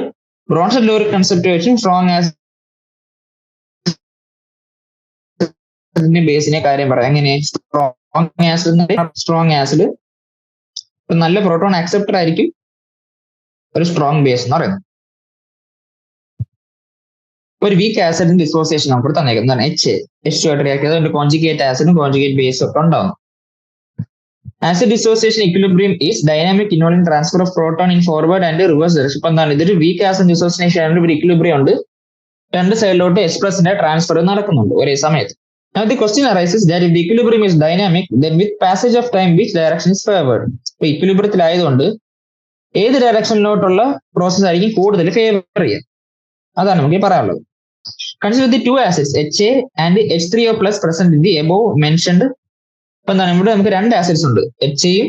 Bronsted-Lowry concept വെച്ചും strong ആസിഡിന്റെ ബേസിനെ കാര്യം പറയാം. എങ്ങനെ strong acid നല്ല proton acceptor ആയിരിക്കും ഒരു strong base എന്ന് പറയുന്നത്. ഒരു വീക്ക് ആസിഡിന്റെ ഡിസോസിയേഷൻ നമുക്ക് തന്നേക്കുന്നത് H2 ആയിട്ട് റിയാക്ട് ചെയ്ത് അതുകൊണ്ട് കോൺജുഗേറ്റ് ആസിഡും കോൺജുഗേറ്റ് ബേസും ഒക്കെ ഉണ്ടാവും. Acid dissociation equilibrium is dynamic involving transfer of proton in forward and reverse direction. ഇപ്പൊ എന്താണ് ഇതൊരു വീക്ക് ആസിഡ് ഡിസോസിയേഷൻ ആയിട്ട് ഒരു ഇക്വിലിബ്രിയം ഉണ്ട്, രണ്ട് സൈഡിലോട്ട് H+ന്റെ ട്രാൻസ്ഫർ നടക്കുന്നുണ്ട് ഒരേ സമയത്ത്. Now the question arises that if the equilibrium is dynamic, then with passage of time which direction is favored? ഇപ്പൊ ഇക്വിലിബ്രിയത്തിലായതുകൊണ്ട് ഏത് ഡയറക്ഷനിലോട്ടുള്ള പ്രോസസ് ആയിരിക്കും കൂടുതൽ ഫേവർ ചെയ്യുക, അതാണ് നമുക്ക് പറയാനുള്ളത്. Consider the two acids HA and H3O plus present in the above mentioned. ഇപ്പൊ എന്താണ് ഇവിടെ നമുക്ക് രണ്ട് ആസിഡ്സ് ഉണ്ട്, HAയും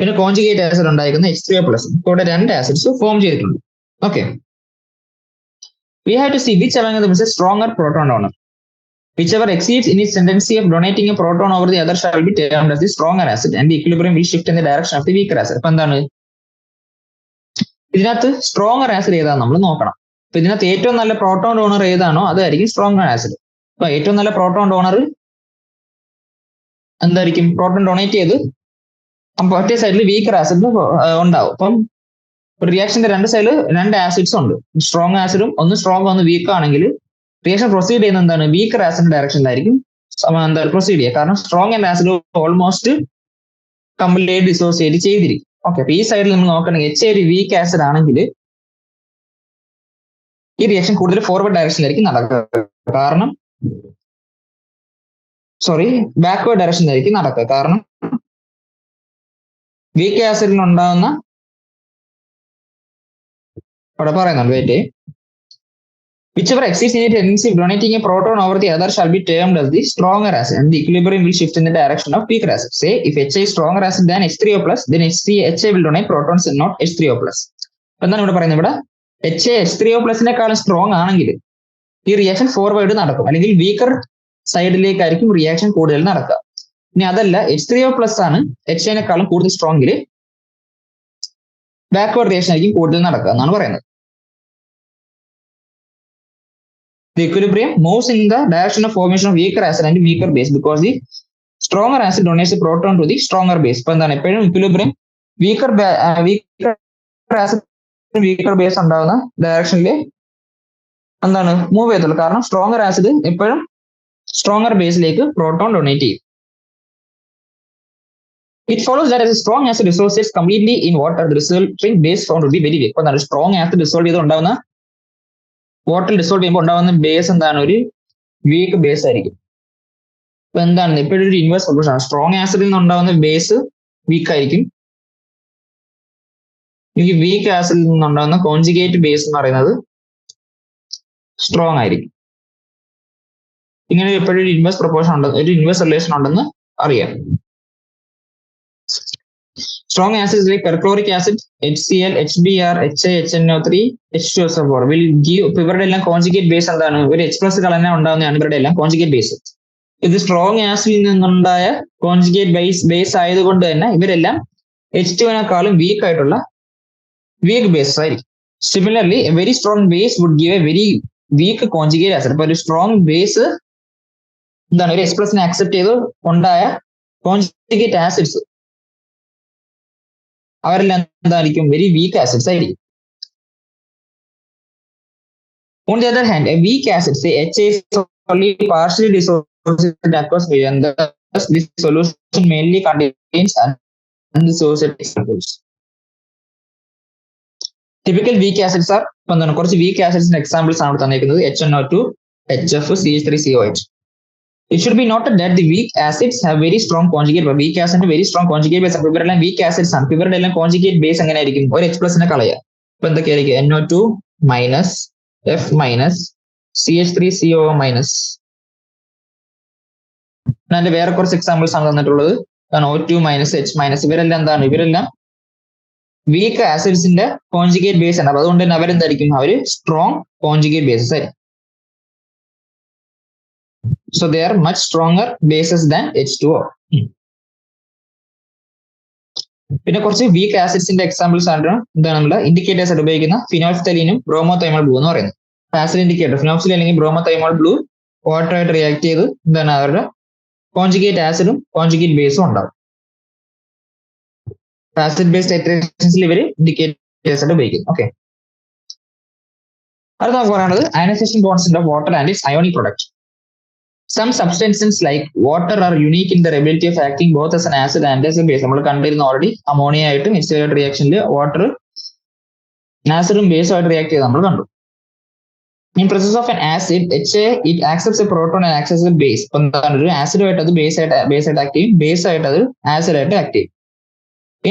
പിന്നെ കോൺജുഗേറ്റ് ആസിഡ് ഉണ്ടായിരിക്കുന്ന H3O plus. ഇവിടെ രണ്ട് ആസിഡ്സ് ഫോം ചെയ്തിട്ടുണ്ട്. Okay, we have to see which among them is a stronger proton donor. Whichever exceeds in its tendency of donating a proton over the other shall be termed as the stronger acid and the equilibrium will shift in the direction of the weaker acid. അപ്പൊ എന്താണ് ഇതിനകത്ത് stronger acid ഏതാണെന്ന് നമ്മൾ നോക്കണം. അപ്പൊ ഇതിനകത്ത് ഏറ്റവും നല്ല പ്രോട്ടോൺ ഡോണർ ഏതാണോ അതായിരിക്കും സ്ട്രോങ്ങർ ആസിഡ്. അപ്പൊ ഏറ്റവും നല്ല പ്രോട്ടോൺ ഡോണർ എന്തായിരിക്കും? പ്രോട്ടോൺ ഡൊണേറ്റ് ചെയ്ത് അപ്പം ഒറ്റ സൈഡിൽ വീക്കർ ആസിഡ് ഉണ്ടാവും. അപ്പം റിയാക്ഷന്റെ രണ്ട് സൈഡിൽ രണ്ട് ആസിഡ്സ് ഉണ്ട്, സ്ട്രോങ് ആസിഡും ഒന്ന് സ്ട്രോങ് ഒന്ന് വീക്ക് ആണെങ്കിൽ റിയാക്ഷൻ പ്രൊസീഡ് ചെയ്യുന്ന എന്താണ് വീക്കർ ആസിഡ് ഡയറക്ഷനിലായിരിക്കും എന്താ പ്രൊസീഡ് ചെയ്യുക. കാരണം strong and acid almost complete dissociate ചെയ്തിരിക്കും. ഓക്കെ, അപ്പൊ ഈ സൈഡിൽ നമ്മൾ നോക്കണമെങ്കിൽ എച്ച് ഒരു വീക്ക് ആസിഡ് ആണെങ്കിൽ ഈ റിയാക്ഷൻ കൂടുതൽ ഫോർവേഡ് ഡയറക്ഷനിലായിരിക്കും നടക്കുക. കാരണം ബാക്ക്വേർഡ് ഡയറക്ഷനിലായിരിക്കും നടക്കുക. കാരണം വീക്ക് ആസിഡിന് ഉണ്ടാകുന്ന അവിടെ പറയുന്നുണ്ട്, wait, whichever exceeds in a tendency of donating a proton over the other shall be termed as the stronger acid, and the equilibrium will shift in the direction of weaker acid. Say if HA is stronger acid than H3O plus, then HA will donate protons and not H3O plus. എന്താണ് ഇവിടെ പറയുന്നത്? ഇവിടെ HA H3O പ്ലസിനെക്കാളും strong ആണെങ്കിൽ ഈ reaction forward നടക്കും, അല്ലെങ്കിൽ weaker സൈഡിലേക്കായിരിക്കും reaction കൂടുതൽ നടക്കുക. ഇനി അതല്ല H3O പ്ലസ് ആണ് HAനെക്കാളും കൂടുതൽ സ്ട്രോങ്ങിൽ ബാക്ക്വേർഡ് റിയാക്ഷൻ ആയിരിക്കും കൂടുതൽ നടക്കുക എന്നാണ് പറയുന്നത്. The equilibrium moves in the direction of formation of weaker acid and weaker base because the stronger acid donates a proton to the stronger base. ഇപ്പൊ എന്താണ് എപ്പോഴും equilibrium weaker acid weaker base ഉണ്ടാകുന്ന ഡയറക്ഷനിൽ എന്താണ് മൂവ് ചെയ്യത്തുള്ളൂ. കാരണം stronger acid എപ്പോഴും stronger ബേസിലേക്ക് proton donate ചെയ്യും. It follows that as a strong acid dissociates completely in water, the resulting base found to be very weak. ഇപ്പൊ എന്താണ് സ്ട്രോങ് ആസിഡ് ഡിസോൾവ് ചെയ്ത് ഉണ്ടാകുന്ന വാട്ടറിൽ ഡിസോൾവ് ചെയ്യുമ്പോൾ ഉണ്ടാകുന്ന ബേസ് എന്താണ് ഒരു വീക്ക് ബേസ് ആയിരിക്കും. ഇപ്പൊ എന്താണ് ഇപ്പോഴും ഒരു ഇൻവേഴ്സ് പ്രൊപ്പോർഷൻ ആണ്. സ്ട്രോങ് ആസിഡിൽ നിന്ന് ഉണ്ടാകുന്ന ബേസ് വീക്ക് ആയിരിക്കും, ഈ വീക്ക് ആസിഡിൽ നിന്നുണ്ടാകുന്ന കോൺജുഗേറ്റ് ബേസ് എന്ന് പറയുന്നത് സ്ട്രോങ് ആയിരിക്കും. ഇങ്ങനെ എപ്പോഴും ഒരു ഇൻവേഴ്സ് പ്രൊപ്പോർഷൻ ഉണ്ട്, ഒരു ഇൻവേഴ്സ് റിലേഷൻ ഉണ്ടെന്ന് അറിയാം. Strong acids like perchloric acid, HCl, HBr, HA, HNO3, H2SO4 will give ഇവരുടെ എല്ലാം കോൺജുഗേറ്റ് ബേസ് എന്താണ് ഒരു H പ്ലസ് കളഞ്ഞാൽ ഉണ്ടാകുന്നതാണ് ഇവരുടെ എല്ലാം കോൺജുഗേറ്റ് ബേസ്. ഇത് സ്ട്രോങ് ആസിഡിൽ നിന്നുണ്ടായ കോൺജുഗേറ്റ് ബേസ് ആയതുകൊണ്ട് തന്നെ ഇവരെല്ലാം H2വിനേക്കാളും വീക്ക് ആയിട്ടുള്ള വീക്ക് ബേസ് ആയിരിക്കും. Similarly a very strong base would give a very weak conjugate acid. അപ്പൊ ഒരു സ്ട്രോങ് ബേസ് എന്താണ് ഒരു H പ്ലസിനെ അക്സെപ്റ്റ് ചെയ്ത് ഉണ്ടായ കോൺജുഗേറ്റ് ആസിഡ്സ് അവരെല്ലാം എന്തായിരിക്കും വെരി വീക്ക് ആസിഡ്സ് ആയിരിക്കും. On the other hand, a weak acid, say HA, is only partially dissociated across medium, and thus this solution mainly contains undissociated examples. Typical weak acids are കുറച്ച് weak acids examples ആണ് തന്നിരിക്കുന്നത്. HNO2, HF, CH3COH. It should be noted that the weak acids have very strong conjugate, but weak acid very strong conjugate base. അപ്പോൾ ഇവരെല്ലാം weak acids ആണ്. ഇവരുടെ എല്ലാം conjugate base എങ്ങനെ ആയിരിക്കും ഒരു H പ്ലസിനെ കളയുക. ഇപ്പൊ എന്തൊക്കെയായിരിക്കും NO2 minus F minus CH3CO minus. അതിന്റെ വേറെ കുറച്ച് എക്സാമ്പിൾസ് ആണ് തന്നിട്ടുള്ളത്. O2 minus H minus. ഇവരെല്ലാം എന്താണ് ഇവരെല്ലാം വീക്ക് ആസിഡ്സിന്റെ കോൺജുഗേറ്റ് ബേസ് ആണ്. അപ്പൊ അതുകൊണ്ട് തന്നെ അവരെന്തായിരിക്കും അവര് സ്ട്രോങ് കോൺജുഗേറ്റ് ബേസസ് ആയിരിക്കും. So they are much stronger bases than H2O. പിന്നെ കുറച്ച് വീക്ക് ആസിഡ്സിന്റെ എക്സാമ്പിൾസ് ആണ് എന്താണ് നമ്മുടെ ഇൻഡിക്കേറ്റേഴ്സ് ആയിട്ട് ഉപയോഗിക്കുന്ന ഫിനോൾഫ്തലീനും ബ്രോമോതൈമോൾ ബ്ലൂ എന്ന് പറയുന്നത്. ആസിഡ് ഇൻഡിക്കേറ്റർ ഫിനോക്സിൽ അല്ലെങ്കിൽ ബ്രോമോതൈമോൾ ബ്ലൂ വാട്ടറായിട്ട് റിയാക്ട് ചെയ്ത് എന്താണ് അവരുടെ കോൺജുഗേറ്റ് ആസിഡും കോൺജുഗേറ്റ് ബേസും ഉണ്ടാവും. ആസിഡ് ബേസ്ഡ് ടൈട്രേഷൻസിൽ ഇവർ ഇൻഡിക്കേറ്റേഴ്സ് ആയിട്ട് ഉപയോഗിക്കുന്നു. ഓക്കെ, അത് നമുക്ക് പറയുന്നത് ionisation constant of water and it's ionic product. Some substances like water are unique in their ability of acting both as an acid and as a base. നമ്മൾ കണ്ടിരുന്ന already ammonia ആയിട്ടും HCl റിയാക്ഷനിൽ water ആസിഡും ബേസും ആയിട്ട് react ചെയ്ത് നമ്മൾ കണ്ടു. In presence of an acid, HA it accepts a proton and acts as a base. ഇപ്പൊ എന്താണ് ഒരു ആസിഡുമായിട്ട് അത് ബേസ് ആയിട്ട് ആക്ട് ചെയ്യും, ബേസ് ആയിട്ട് അത് ആസിഡ് ആയിട്ട് ആക്ട് ചെയ്യും.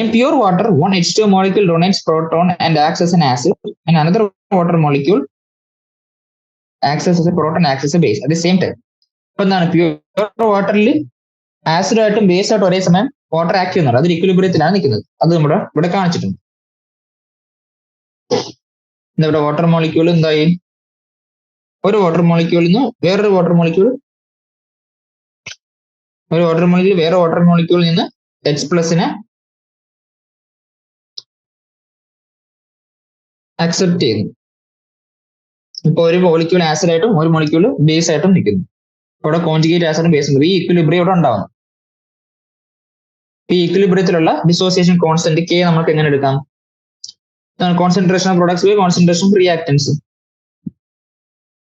In pure water, one H2 molecule donates proton and acts as an acid, and another water molecule acts as a proton and acts as a base at the same time. ഇപ്പൊ എന്താണ് pure വാട്ടറിൽ ആസിഡായിട്ടും base ആയിട്ടും ഒരേ സമയം water act ചെയ്യുന്നുണ്ട്. അത് ഇക്വിലിബ്രിയത്തിലാണ് നിൽക്കുന്നത്. അത് നമ്മുടെ ഇവിടെ കാണിച്ചിട്ടുണ്ട്. ഇവിടെ വാട്ടർ മോളിക്യൂൾ എന്തായി ഒരു വാട്ടർ മോളിക്യൂളിൽ നിന്ന് വേറൊരു വാട്ടർ മോളിക്യൂൾ വേറെ വാട്ടർ മോളിക്യൂളിൽ നിന്ന് H പ്ലസിനെ അക്സെപ്റ്റ് ചെയ്യുന്നു. ഇപ്പൊ ഒരു മോളിക്യൂൾ ആസിഡായിട്ടും ഒരു മോളിക്യൂൾ ബേസ് ആയിട്ടും നിൽക്കുന്നു. അവിടെ കോൺജുഗേറ്റ് ആസിഡും ബേസും ഈ ഇക്വിലിബ്രിയം ഇവിടെ ഉണ്ടാവുന്നു. ഈ ഈക്വിലിബ്രിയത്തിലുള്ള ഡിസോസിയേഷൻ കോൺസ്റ്റന്റ് കെ നമുക്ക് എങ്ങനെ എടുക്കാം? Concentration of products by concentration of reactants.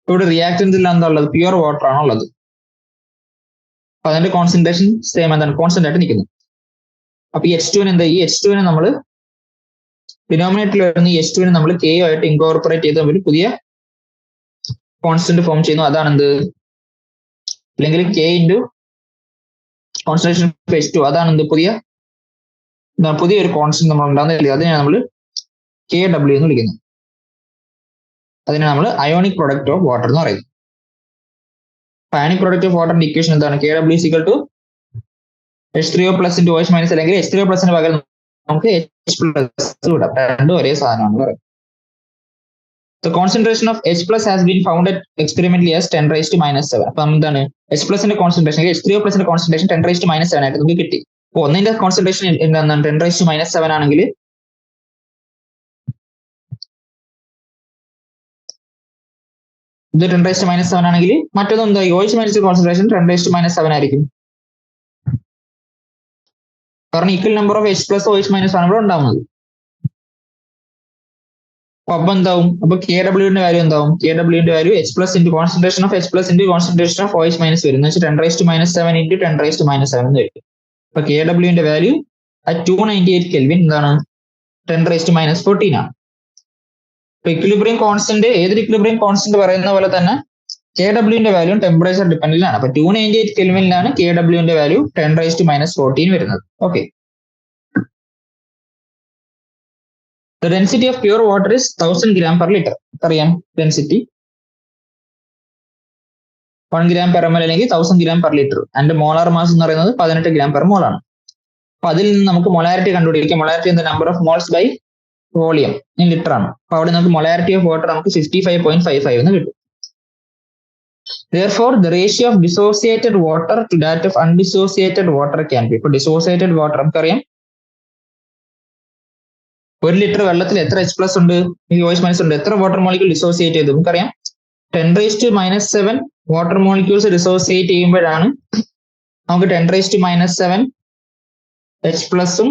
ഇവിടെ റിയാക്ടൻസിൽ എന്താ ഉള്ളത്? പ്യുവർ വാട്ടർ ആണ് ഉള്ളത്. അപ്പൊ അതിന്റെ കോൺസെൻട്രേഷൻ സെയിം എന്താണ്? കോൺസ്റ്റന്റ് ആയിട്ട് നിൽക്കുന്നു. അപ്പൊ ഈ H2 എന്താ? ഈ H2 നമ്മൾ ഡിനോമിനേറ്ററിൽ വരുന്ന ഈ H2 നമ്മൾ K ആയിട്ട് ഇൻകോർപ്പറേറ്റ് ചെയ്ത് ഒരു പുതിയ കോൺസ്റ്റന്റ് ഫോം ചെയ്യുന്നു. അതാണ് എന്ത്? അല്ലെങ്കിൽ K into concentration of H2, അതാണ് എന്ത്? പുതിയൊരു കോൺസ്റ്റന്റ് നമ്മൾ ഉണ്ടാകുന്നില്ല. അതിനെ നമ്മൾ KW എന്ന് വിളിക്കുന്നു. അതിനെ നമ്മൾ അയോണിക് പ്രൊഡക്റ്റ് ഓഫ് വാട്ടർ എന്ന് പറയുന്നു. അയോണിക് പ്രൊഡക്റ്റ് ഓഫ് വാട്ടറിന്റെ ഇക്വേഷൻ എന്താണ്? KW is equal to H3O plus into OH minus, അല്ലെങ്കിൽ H3O plus പകരം നമുക്ക് H plus വിടാം. രണ്ടും ഒരേ സാധനമാണ് പറയുന്നത്. The concentration of H plus has been found at experimentally as 10 raised to minus 7. അപ്പം എന്താണ്? H plus concentration H3O plus concentration 10 raised to minus 7 ആയിട്ട് നമുക്ക് കിട്ടി. അപ്പോൾ ഒന്നിന്റെ കോൺസെൻട്രേഷൻ എന്താണ്? 10 raised to minus 7 ആണെങ്കിൽ ഇത് 10 raised to minus 7 ആണെങ്കിൽ മറ്റൊന്ന് എന്താ? OH minus concentration 10 raised to minus 7 ആയിരിക്കും. കാരണം equal number of H plus OH minus ആണ് ഇവിടെ ഉണ്ടാവുന്നത്. അപ്പൊ എന്താവും? അപ്പൊ KWന്റെ വാല്യൂ എന്താവും? KWന്റെ value H plus into concentration of H plus into concentration of OH minus വരും. എന്ന് വെച്ചാൽ 10 raised to minus 7 into 10 raised to minus 7 എന്ന് വരും. അപ്പൊ KWന്റെ വാല്യൂ at 298 Kelvin എന്താണ്? 10 raised to minus 14 ആണ്. അപ്പൊ ഇക്വിലിബ്രിയം കോൺസ്റ്റന്റ്, ഏതൊരു ഇക്വിലിബ്രിയം കോൺസ്റ്റന്റ് പറയുന്ന പോലെ തന്നെ KWന്റെ വാല്യൂ ടെമ്പറേച്ചർ ഡിപ്പെൻഡന്റ് ആണ്. അപ്പൊ 298 കെൽവിനിലാണ് KWന്റെ വാല്യൂ 10 raised to minus 14 വരുന്നത്. Okay. The density of pure water is 1000 gram per liter. അറിയാം ഡെൻസിറ്റി 1 gram per ml അല്ലെങ്കിൽ 1000 gram per liter. അതിന്റെ മോളാർ മാസ് എന്ന് പറയുന്നത് 18 gram per mol ആണ്. അപ്പൊ അതിൽ നിന്ന് നമുക്ക് മൊളാരിറ്റി കണ്ടുപിടിക്കാം. മൊളാരിറ്റി എന്ന number of moles by volume in litre ആണ്. അപ്പൊ അവിടെ നമുക്ക് മൊളാരിറ്റി ഓഫ് വാട്ടർ നമുക്ക് 55.55 എന്ന് കിട്ടും. Therefore, the ratio of dissociated water to that of undissociated water can be. ഇപ്പൊ ഡിസോസിയേറ്റഡ് വാട്ടർ നമുക്കറിയാം 1 ലിറ്റർ വെള്ളത്തിൽ എത്ര H പ്ലസ് ഉണ്ട്, OH മൈനസ് ഉണ്ട്, എത്ര വാട്ടർ മോളിക്യൂൾ ഡിസോസിയേറ്റ് ചെയ്തു നമുക്കറിയാം. 10 raised to minus 7 water molecules dissociate ചെയ്യുമ്പോഴാണ് നമുക്ക് 10 raised to minus 7 H പ്ലസും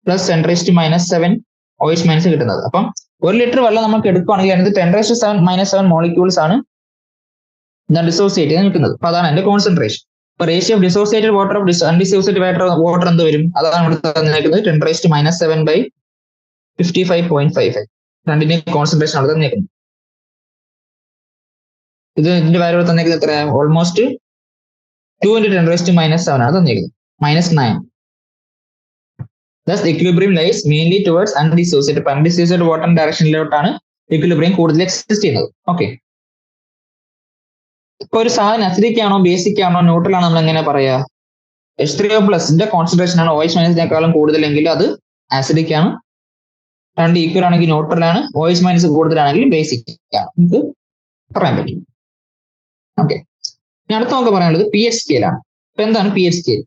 plus 10 raised to minus 7 OH minus കിട്ടുന്നത്. അപ്പം 1 ലിറ്റർ വെള്ളം നമുക്ക് എടുക്കുകയാണെങ്കിൽ അതിനകത്ത് 10 raised to minus 7 മോളിക്യൂൾസ് ആണ് ഡിസോസിയേറ്റ് ചെയ്ത് കിട്ടുന്നത്. അപ്പൊ അതാണ് എന്റെ കോൺസെൻട്രേഷൻ. അപ്പൊ ratio of dissociated water of undissociated water എന്ത് വരും? അതാണ് ഇവിടെ തന്നിരിക്കുന്നത് 10 raised to minus 7 by 55.55. രണ്ടിന്റെയും കോൺസെൻട്രേഷൻ അവിടെ തന്നേക്കുന്നത്. ഇതിന്റെ വാല്യൂ തന്നേക്കുന്നത് എത്ര? Almost 2 into 10 raised to minus 7 ആണ് തന്നേക്കുന്നത്. -9. Thus equilibrium lies mainly towards undissociated. Undissociated water ഡയറക്ഷനിലോട്ടാണ് equilibrium കൂടുതൽ എക്സിസ്റ്റ് ചെയ്യുന്നത്. ഓക്കെ. ഇപ്പൊ ഒരു സാധനം അസിഡിക് ആണോ ബേസിക് ആണോ ന്യൂട്രൽ ആണോ നമ്മൾ എങ്ങനെ പറയാ? H3O പ്ലസിന്റെ കോൺസെൻട്രേഷൻ ആണ് OH മൈനസിനേക്കാളും കൂടുതലെങ്കിൽ അത് ആസിഡിക് ആണ്. രണ്ട് ഈക്വൽ ആണെങ്കിൽ ന്യൂട്രൽ ആണ്. OH മൈനസ് കൂടുതലാണെങ്കിൽ ബേസിക് ആണ്. നമുക്ക് പറയാൻ പറ്റും. ഓക്കെ. ഇനി അടുത്ത നമുക്ക് പറയാനുള്ളത് pH സ്കെയിൽ ആണ്. ഇപ്പൊ എന്താണ് pH scale?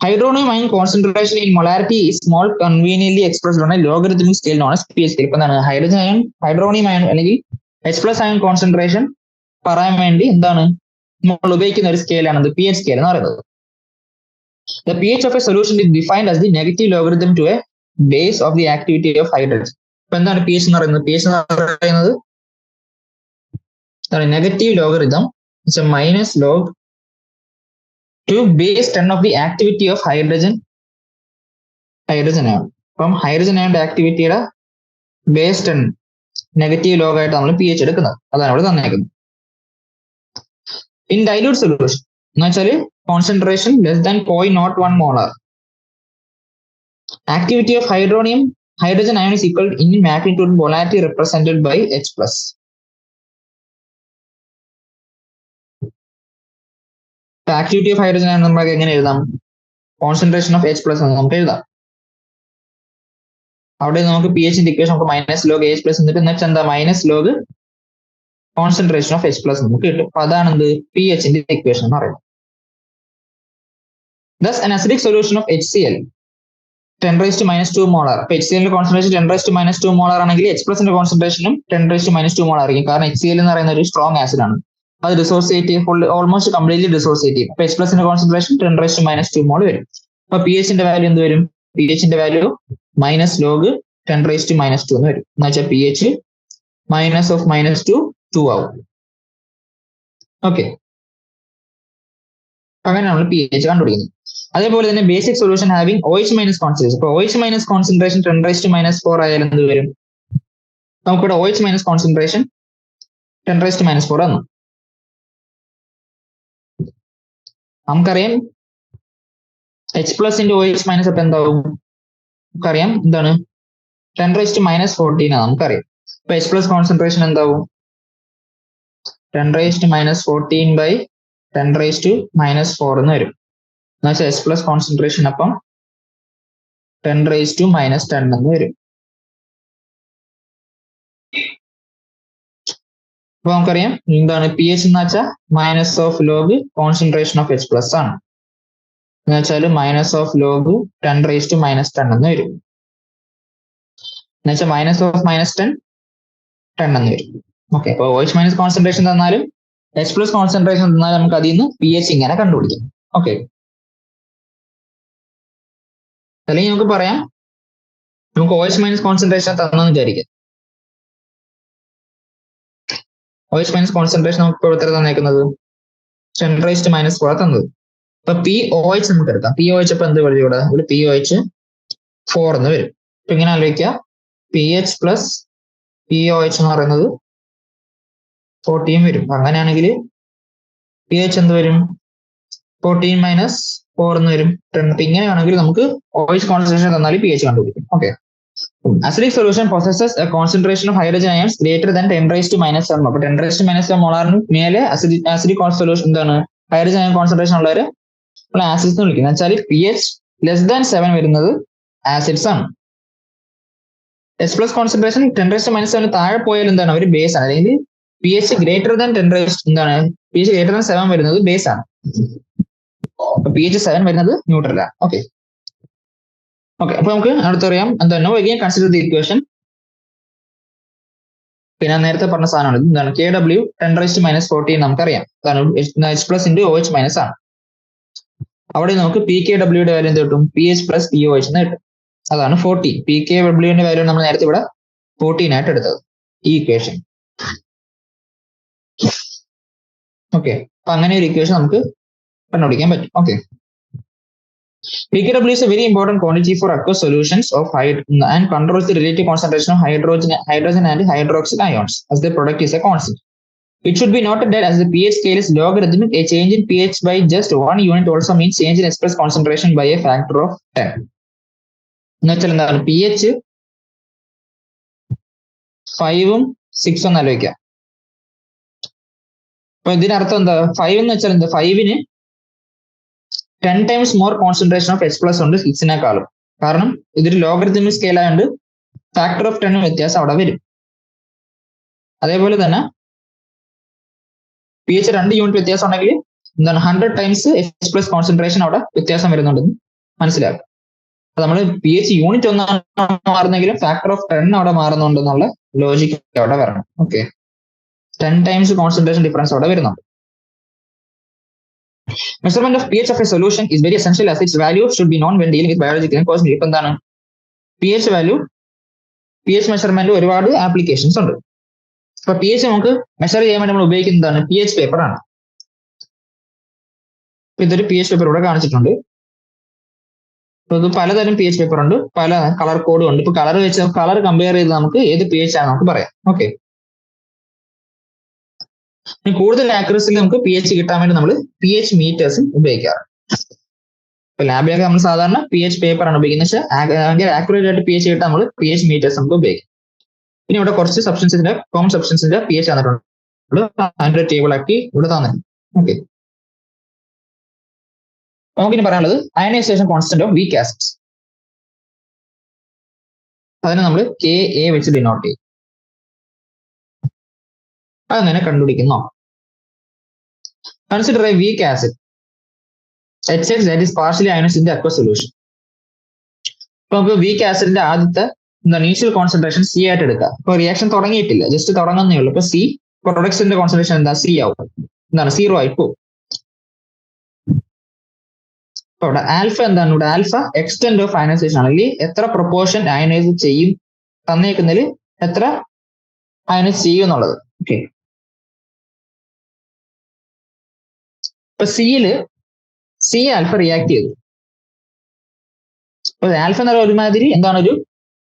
Hydronium iron concentration in molarity small conveniently expressed on A logarithmic scale known as pH scale. ഇപ്പൊ എന്താണ് ഹൈഡ്രോണിയം അയൺ അല്ലെങ്കിൽ H പ്ലസ് അയൺ കോൺസെൻട്രേഷൻ പറയാൻ വേണ്ടി എന്താണ് നമ്മൾ ഉപയോഗിക്കുന്ന ഒരു സ്കെയിലാണ് pH സ്കെയിൽ എന്ന് പറയുന്നത്. The pH of a solution is defined as the negative logarithm to a base of the activity of hydrogen. ഇപ്പൊ എന്താണ് pH എന്ന് പറയുന്നത്? pH എന്ന് പറയുന്നത് negative logarithm minus log to base 10 of the activity of hydrogen ആണ്. അപ്പം hydrogen അയോണിന്റെ ആക്ടിവിറ്റിയുടെ ബേസ് 10 നെഗറ്റീവ് ലോഗ് ആയിട്ട് നമ്മൾ pH എടുക്കുന്നത്. അതാണ് ഇവിടെ തന്നേക്കുന്നത്. ഇൻ ഡൈല്യൂട്ട് സൊല്യൂഷൻ എന്ന് വെച്ചാൽ concentration less than 0.01 molar. Activity of hydrogen ion is equal in magnitude molarity represented by H plus. The activity of hydrogen ion നമുക്ക് എങ്ങനെ എഴുതാം? Concentration of H plus എന്ന് നമുക്ക് എഴുതാം. അവിടെ നമുക്ക് pH ന്റെ ഇക്വേഷൻ നമുക്ക് മൈനസ് ലോഗ് H പ്ലസ് എന്നിട്ട് നെക്സ്റ്റ് എന്താ minus log concentration of H plus നമുക്ക് കിട്ടും. അപ്പൊ അതാണ് എന്ത് pH ന്റെ ഇക്വേഷൻ എന്ന് പറയുന്നത്. Thus an acidic solution of HCl 10 raised to minus 2 molar. അപ്പൊ HCl ന്റെ concentration 10 raised to minus 2 molar ആണെങ്കിൽ H പ്ലസിന്റെ കോൺസെൻട്രേഷനും 10 raised to minus 2 molar ആയിരിക്കും. കാരണം HCl എന്ന് പറയുന്ന ഒരു സ്ട്രോങ് ആസിഡ് ആണ്. അത് ഡിസോസിയേറ്റ് ഓൾമോസ്റ്റ് കംപ്ലീറ്റ്ലി ഡിസോസിയേറ്റ് ചെയ്യും. അപ്പൊ H പ്ലസിന്റെ concentration 10 raised to minus 2 mole വരും. അപ്പൊ പി എച്ചിന്റെ വാല്യൂ എന്ത് വരും? പി എച്ചിന്റെ വാല്യൂ മൈനസ് ലോഗ് 10⁻²- എന്ന് വരും. എന്ന് വെച്ചാൽ പി എച്ച് മൈനസ് ഓഫ് -2 2 ആവും. ഓക്കെ, അങ്ങനെ നമ്മൾ പി എച്ച് കണ്ടുപിടിക്കുന്നത്. അതേപോലെ തന്നെ basic solution having OH minus concentration. ഇപ്പൊ OH മൈനസ് കോൺസെൻട്രേഷൻ 10⁻⁴ ആയാലും എന്ത് വരും? നമുക്കിവിടെ OH മൈനസ് കോൺസെൻട്രേഷൻ 10⁻⁴ ആണ്. നമുക്കറിയാം H plus into OH minus അപ്പൊ എന്താവും? നമുക്കറിയാം എന്താണ് 10⁻⁴ ആണ് നമുക്കറിയാം. അപ്പൊ H പ്ലസ് കോൺസെൻട്രേഷൻ എന്താവും? 10⁻⁴/10⁻⁴ എന്ന് വരും. എന്ന് വെച്ചാൽ H പ്ലസ് കോൺസെൻട്രേഷൻ അപ്പം 10⁻⁻10 എന്ന് വരും. അപ്പൊ നമുക്കറിയാം എന്താണ് പി എച്ച് എന്ന് വെച്ചാൽ minus of log concentration of H plus ആണ്. എന്ന് വെച്ചാൽ മൈനസ് ഓഫ് ലോഗ് 10⁻⁻10 എന്ന് വരും. എന്ന് വെച്ചാൽ മൈനസ് ഓഫ് -10 10 എന്ന് വരും. ഓക്കെ, അപ്പൊ OH മൈനസ് കോൺസെൻട്രേഷൻ തന്നാലും H പ്ലസ് കോൺസെൻട്രേഷൻ തന്നാലും നമുക്ക് അതിൽ നിന്ന് പി എച്ച് ഇങ്ങനെ കണ്ടുപിടിക്കാം. ഓക്കെ, അല്ലെങ്കിൽ നമുക്ക് പറയാം നമുക്ക് OH മൈനസ് കോൺസെൻട്രേഷൻ തന്നെന്ന് വിചാരിക്കാം. OH മൈനസ് കോൺസെൻട്രേഷൻ നമുക്ക് ഇപ്പോൾ എത്ര തന്നേക്കുന്നത്? 10⁻⁻4 തന്നത്. അപ്പൊ POH നമുക്ക് എടുക്കാം. POH അപ്പൊ എന്ത് വരും? ഇവിടെ POH 4 എന്ന് വരും. അപ്പൊ ഇങ്ങനെ ആലോചിക്കുക, PH പ്ലസ് POH എന്ന് പറയുന്നത് 14 വരും. അങ്ങനെയാണെങ്കിൽ PH എന്ത് വരും? 14 - 4 എന്ന് വരും. ഇങ്ങനെയാണെങ്കിൽ നമുക്ക് OH കോൺസെൻട്രേഷൻ തന്നാൽ PH കണ്ടുപിടിക്കും. Okay, acidic solution possesses a concentration of hydrogen ions greater than 10⁻⁻7. അപ്പൊ 10⁻⁻7 മോളാറിന് മേലെ acidic solution എന്താണ്? ഹൈഡ്രജൻ അയൺ കോൺസെൻട്രേഷൻ ഉള്ളവരെ നമ്മൾ ആസിഡ്സ് എന്ന് വിളിക്കുന്നത്. വെച്ചാൽ PH <7 വരുന്നത് ആസിഡ്സ് ആണ്. H പ്ലസ് കോൺസെൻട്രേഷൻ 10⁻⁻7 താഴെ പോയാൽ എന്താണ്? അവർ ബേസ് ആണ്. അല്ലെങ്കിൽ PH ഗ്രേറ്റർ ദാൻ 7 വരുന്നത് ബേസ് ആണ്. PH 7 വരുന്നത് ന്യൂട്രൽ ആണ്. ഓക്കെ, അപ്പൊ നമുക്ക് അടുത്തറിയാം എന്താണ്? again consider the equation. പിന്നെ നേരത്തെ പറഞ്ഞ സാധനമാണ് എന്താണ്? KW 10⁻⁻14 നമുക്കറിയാം. H plus into OH minus ആണ്. അവിടെ നമുക്ക് PKW വാല്യൂ എന്ത് കിട്ടും? PH പ്ലസ് POH എന്ന് കിട്ടും. അതാണ് 14. PKW വാല്യൂ നമ്മൾ നേരത്തെ ഇവിടെ 14 ആയിട്ട് എടുത്തത് ഈ ഇക്വേഷൻ. ഓക്കെ, അപ്പൊ അങ്ങനെ ഒരു ഇക്വേഷൻ നമുക്ക് കണ്ടുപിടിക്കാൻ പറ്റും. Okay, PKW is a very important quantity for aqueous solutions of and controls the relative concentration of hydrogen and hydroxyl ions as the product is a constant. It should be noted that as the pH scale is logarithmic, a change in pH by just 1 unit also means change in H plus concentration by a factor of 10. എന്ന് വെച്ചാൽ എന്താണ്? PH 5ഉം 6ഉം ആലോചിക്കാം. അപ്പൊ ഇതിനർത്ഥം എന്താ? 5 എന്ന് വെച്ചാൽ എന്താ? 5ന് 10 times more concentration of H plus ഉണ്ട് 6-നേക്കാളും. കാരണം ഇതൊരു ലോഗരിതമിക് സ്കെയിൽ ആയതുകൊണ്ട് ഫാക്ടർ ഓഫ് 10 വ്യത്യാസം അവിടെ വരും. അതേപോലെ തന്നെ PH 2 യൂണിറ്റ് വ്യത്യാസം ഉണ്ടെങ്കിൽ എന്താണ്? 100 times H plus കോൺസെൻട്രേഷൻ അവിടെ വ്യത്യാസം വരുന്നുണ്ടെന്ന് മനസ്സിലാക്കുക. അപ്പൊ നമ്മൾ PH യൂണിറ്റ് ഒന്നാണ് മാറുന്നെങ്കിലും ഫാക്ടർ ഓഫ് 10 അവിടെ മാറുന്നുണ്ടെന്നുള്ള ലോജിക് അവിടെ വരണം. ഓക്കെ, 10 times കോൺസെൻട്രേഷൻ ഡിഫറൻസ് അവിടെ വരുന്നുണ്ട്. Measurement of pH of a solution is very essential as its value should be known when dealing with biological and cosmetic. ഇപ്പൊ എന്താണ്? PH വാല്യൂ, PH മെഷർമെന്റ് ഒരുപാട് applications ഉണ്ട്. അപ്പൊ PH നമുക്ക് measure ചെയ്യാൻ വേണ്ടി നമ്മൾ ഉപയോഗിക്കുന്നതാണ് PH പേപ്പർ ആണ്. ഇതൊരു PH പേപ്പർ ഇവിടെ കാണിച്ചിട്ടുണ്ട്. ഇത് പലതരം PH പേപ്പർ ഉണ്ട്, പല കളർ കോഡും ഉണ്ട്. ഇപ്പൊ കളർ കമ്പയർ ചെയ്ത് നമുക്ക് ഏത് PH ആണ് നമുക്ക് പറയാം. ഓക്കെ, കൂടുതൽ ആക്യുറസിയിൽ നമുക്ക് PH കിട്ടാൻ വേണ്ടി നമ്മൾ PH മീറ്റേഴ്സും ഉപയോഗിക്കാറ്. ഇപ്പൊ ലാബിലൊക്കെ നമ്മൾ സാധാരണ PH പേപ്പർ ആണ് ഉപയോഗിക്കുന്നത്. പക്ഷേ ആക്യുറേറ്റ് ആയിട്ട് PH കിട്ടാൻ നമ്മൾ PH മീറ്റേഴ്സ് നമുക്ക് ഉപയോഗിക്കാം. പിന്നെ ഇവിടെ കുറച്ച് സബ്സ്റ്റൻസിന്റെ കോമൺ സബ്സ്റ്റൻസിന്റെ PH തന്നിട്ടുണ്ട്. അതിന്റെ ടേബിൾ ആക്കി ഇവിടെ തന്നിട്ടുണ്ട്. ഓക്കെ, നമുക്കിനി പറയാനുള്ളത് ionisation constant of weak acids. അതിനെ നമ്മൾ KA വെച്ച് ഡിനോട്ട് ചെയ്യും. അതെങ്ങനെ കണ്ടുപിടിക്കുന്നു? Consider a weak acid HX that is partially ionized in the aqueous solution. ഇപ്പൊ നമുക്ക് വീക്ക് ആസിഡിന്റെ ആദ്യത്തെ ഇനീഷ്യൽ കോൺസെൻട്രേഷൻ C ആയിട്ട് എടുക്കാം. ഇപ്പൊ റിയാക്ഷൻ തുടങ്ങിയിട്ടില്ല, ജസ്റ്റ് തുടങ്ങുന്നേ ഉള്ളൂ. ഇപ്പൊ C പ്രൊഡക്ട്സിന്റെ കോൺസെൻട്രേഷൻ എന്താ? C ആവും. എന്താണ്? 0 ആയി പോകും. അപ്പൊ ഇവിടെ ആൽഫ എന്താണ്? ഇവിടെ ആൽഫ എക്സ്റ്റെന്റ് ഓഫ് അയനൈസേഷൻ ആണ്. അല്ലെങ്കിൽ എത്ര പ്രൊപ്പോർഷൻ അയനൈസ് ചെയ്യും, തന്നേക്കുന്നതിൽ എത്ര അയനൈസ് ചെയ്യും എന്നുള്ളത്. ഓക്കെ, ഇപ്പൊ സി ആൽഫ റിയാക്ട് ചെയ്തു. അപ്പൊ ആൽഫ എന്ന് പറയുന്നത് ഒരുമാതിരി എന്താണ്, ഒരു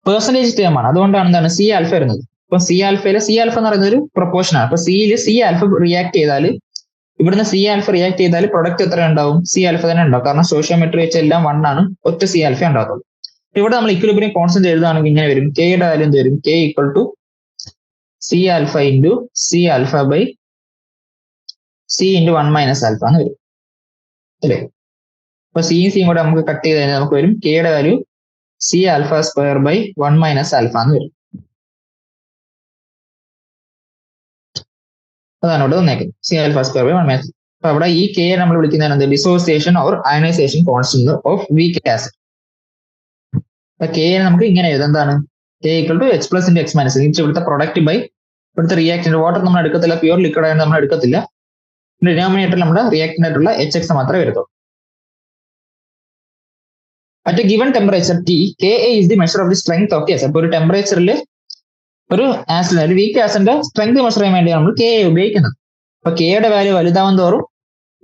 പെർസെന്റേജ് ടേം ആണ്. അതുകൊണ്ടാണ് എന്താണ് സി ആൽഫ വരുന്നത്. ഇപ്പൊ സി ആൽഫ എന്ന് പറയുന്നത് ഒരു പ്രൊപ്പോർഷൻ ആണ്. അപ്പൊ സി ആൽഫ റിയാക്ട് ചെയ്താൽ, ഇവിടുന്ന് സി ആൽഫ റിയാക്ട് ചെയ്താൽ പ്രൊഡക്റ്റ് എത്ര ഉണ്ടാവും? സി ആൽഫ തന്നെ ഉണ്ടാവും. കാരണം സ്റ്റോയിയോമെട്രി വെച്ച് എല്ലാം 1 ആണ്, ഒറ്റ സി ആൽഫ ഉണ്ടാകത്തുള്ളൂ. ഇവിടെ നമ്മൾ ഇക്വിലിബ്രിയം കോൺസ്റ്റന്റ് എഴുതുകയാണെങ്കിൽ ഇങ്ങനെ വരും. കെയുടെ വാല്യൂ എന്ത് വരും? K equal to C alpha into C alpha by C into 1 minus alpha എന്ന് വരും അല്ലേ. അപ്പൊ സിയും സിയും കൂടെ നമുക്ക് കട്ട് ചെയ്ത് കഴിഞ്ഞാൽ നമുക്ക് വരും കെയുടെ value C alpha square by 1 minus alpha എന്ന് വരും. അതാണ് ഇവിടെ വന്നേക്കുന്നത്, C alpha square by 1 minus. അപ്പൊ അവിടെ ഈ കെ നമ്മൾ വിളിക്കുന്നതാണ് എന്ത്? Dissociation or ionisation constant of weak acid. അപ്പൊ കെ നമുക്ക് ഇങ്ങനെ എഴുതാം, എന്താണ്? K equal to H plus into X minus. ഇവിടുത്തെ പ്രൊഡക്റ്റ് ബൈ ഇവിടുത്തെ റിയാക്ടന്റ്. വാട്ടർ നമ്മൾ എടുക്കത്തില്ല, പ്യൂർ ലിക്വിഡ് ആയിട്ട് നമ്മൾ എടുക്കത്തില്ല. ഡിനോമിനേറ്ററിൽ നമ്മുടെ റിയാക്ടന്റ് ആയിട്ടുള്ള എച്ച് എക്സ് മാത്രമേ വരത്തുള്ളൂ. At a given temperature T, Ka is the measure of the strength of the acid. അപ്പോൾ ഒരു ടെമ്പറേച്ചറിൽ ഒരു ആസിഡ്, ഒരു വീക്ക് ആസിഡിന്റെ സ്ട്രെങ്ത് മെഷർ ചെയ്യാൻ വേണ്ടിയാണ് നമ്മൾ Ka ഉപയോഗിക്കുന്നത്. അപ്പൊ കെയുടെ വാല്യൂ വലുതാവും തോറും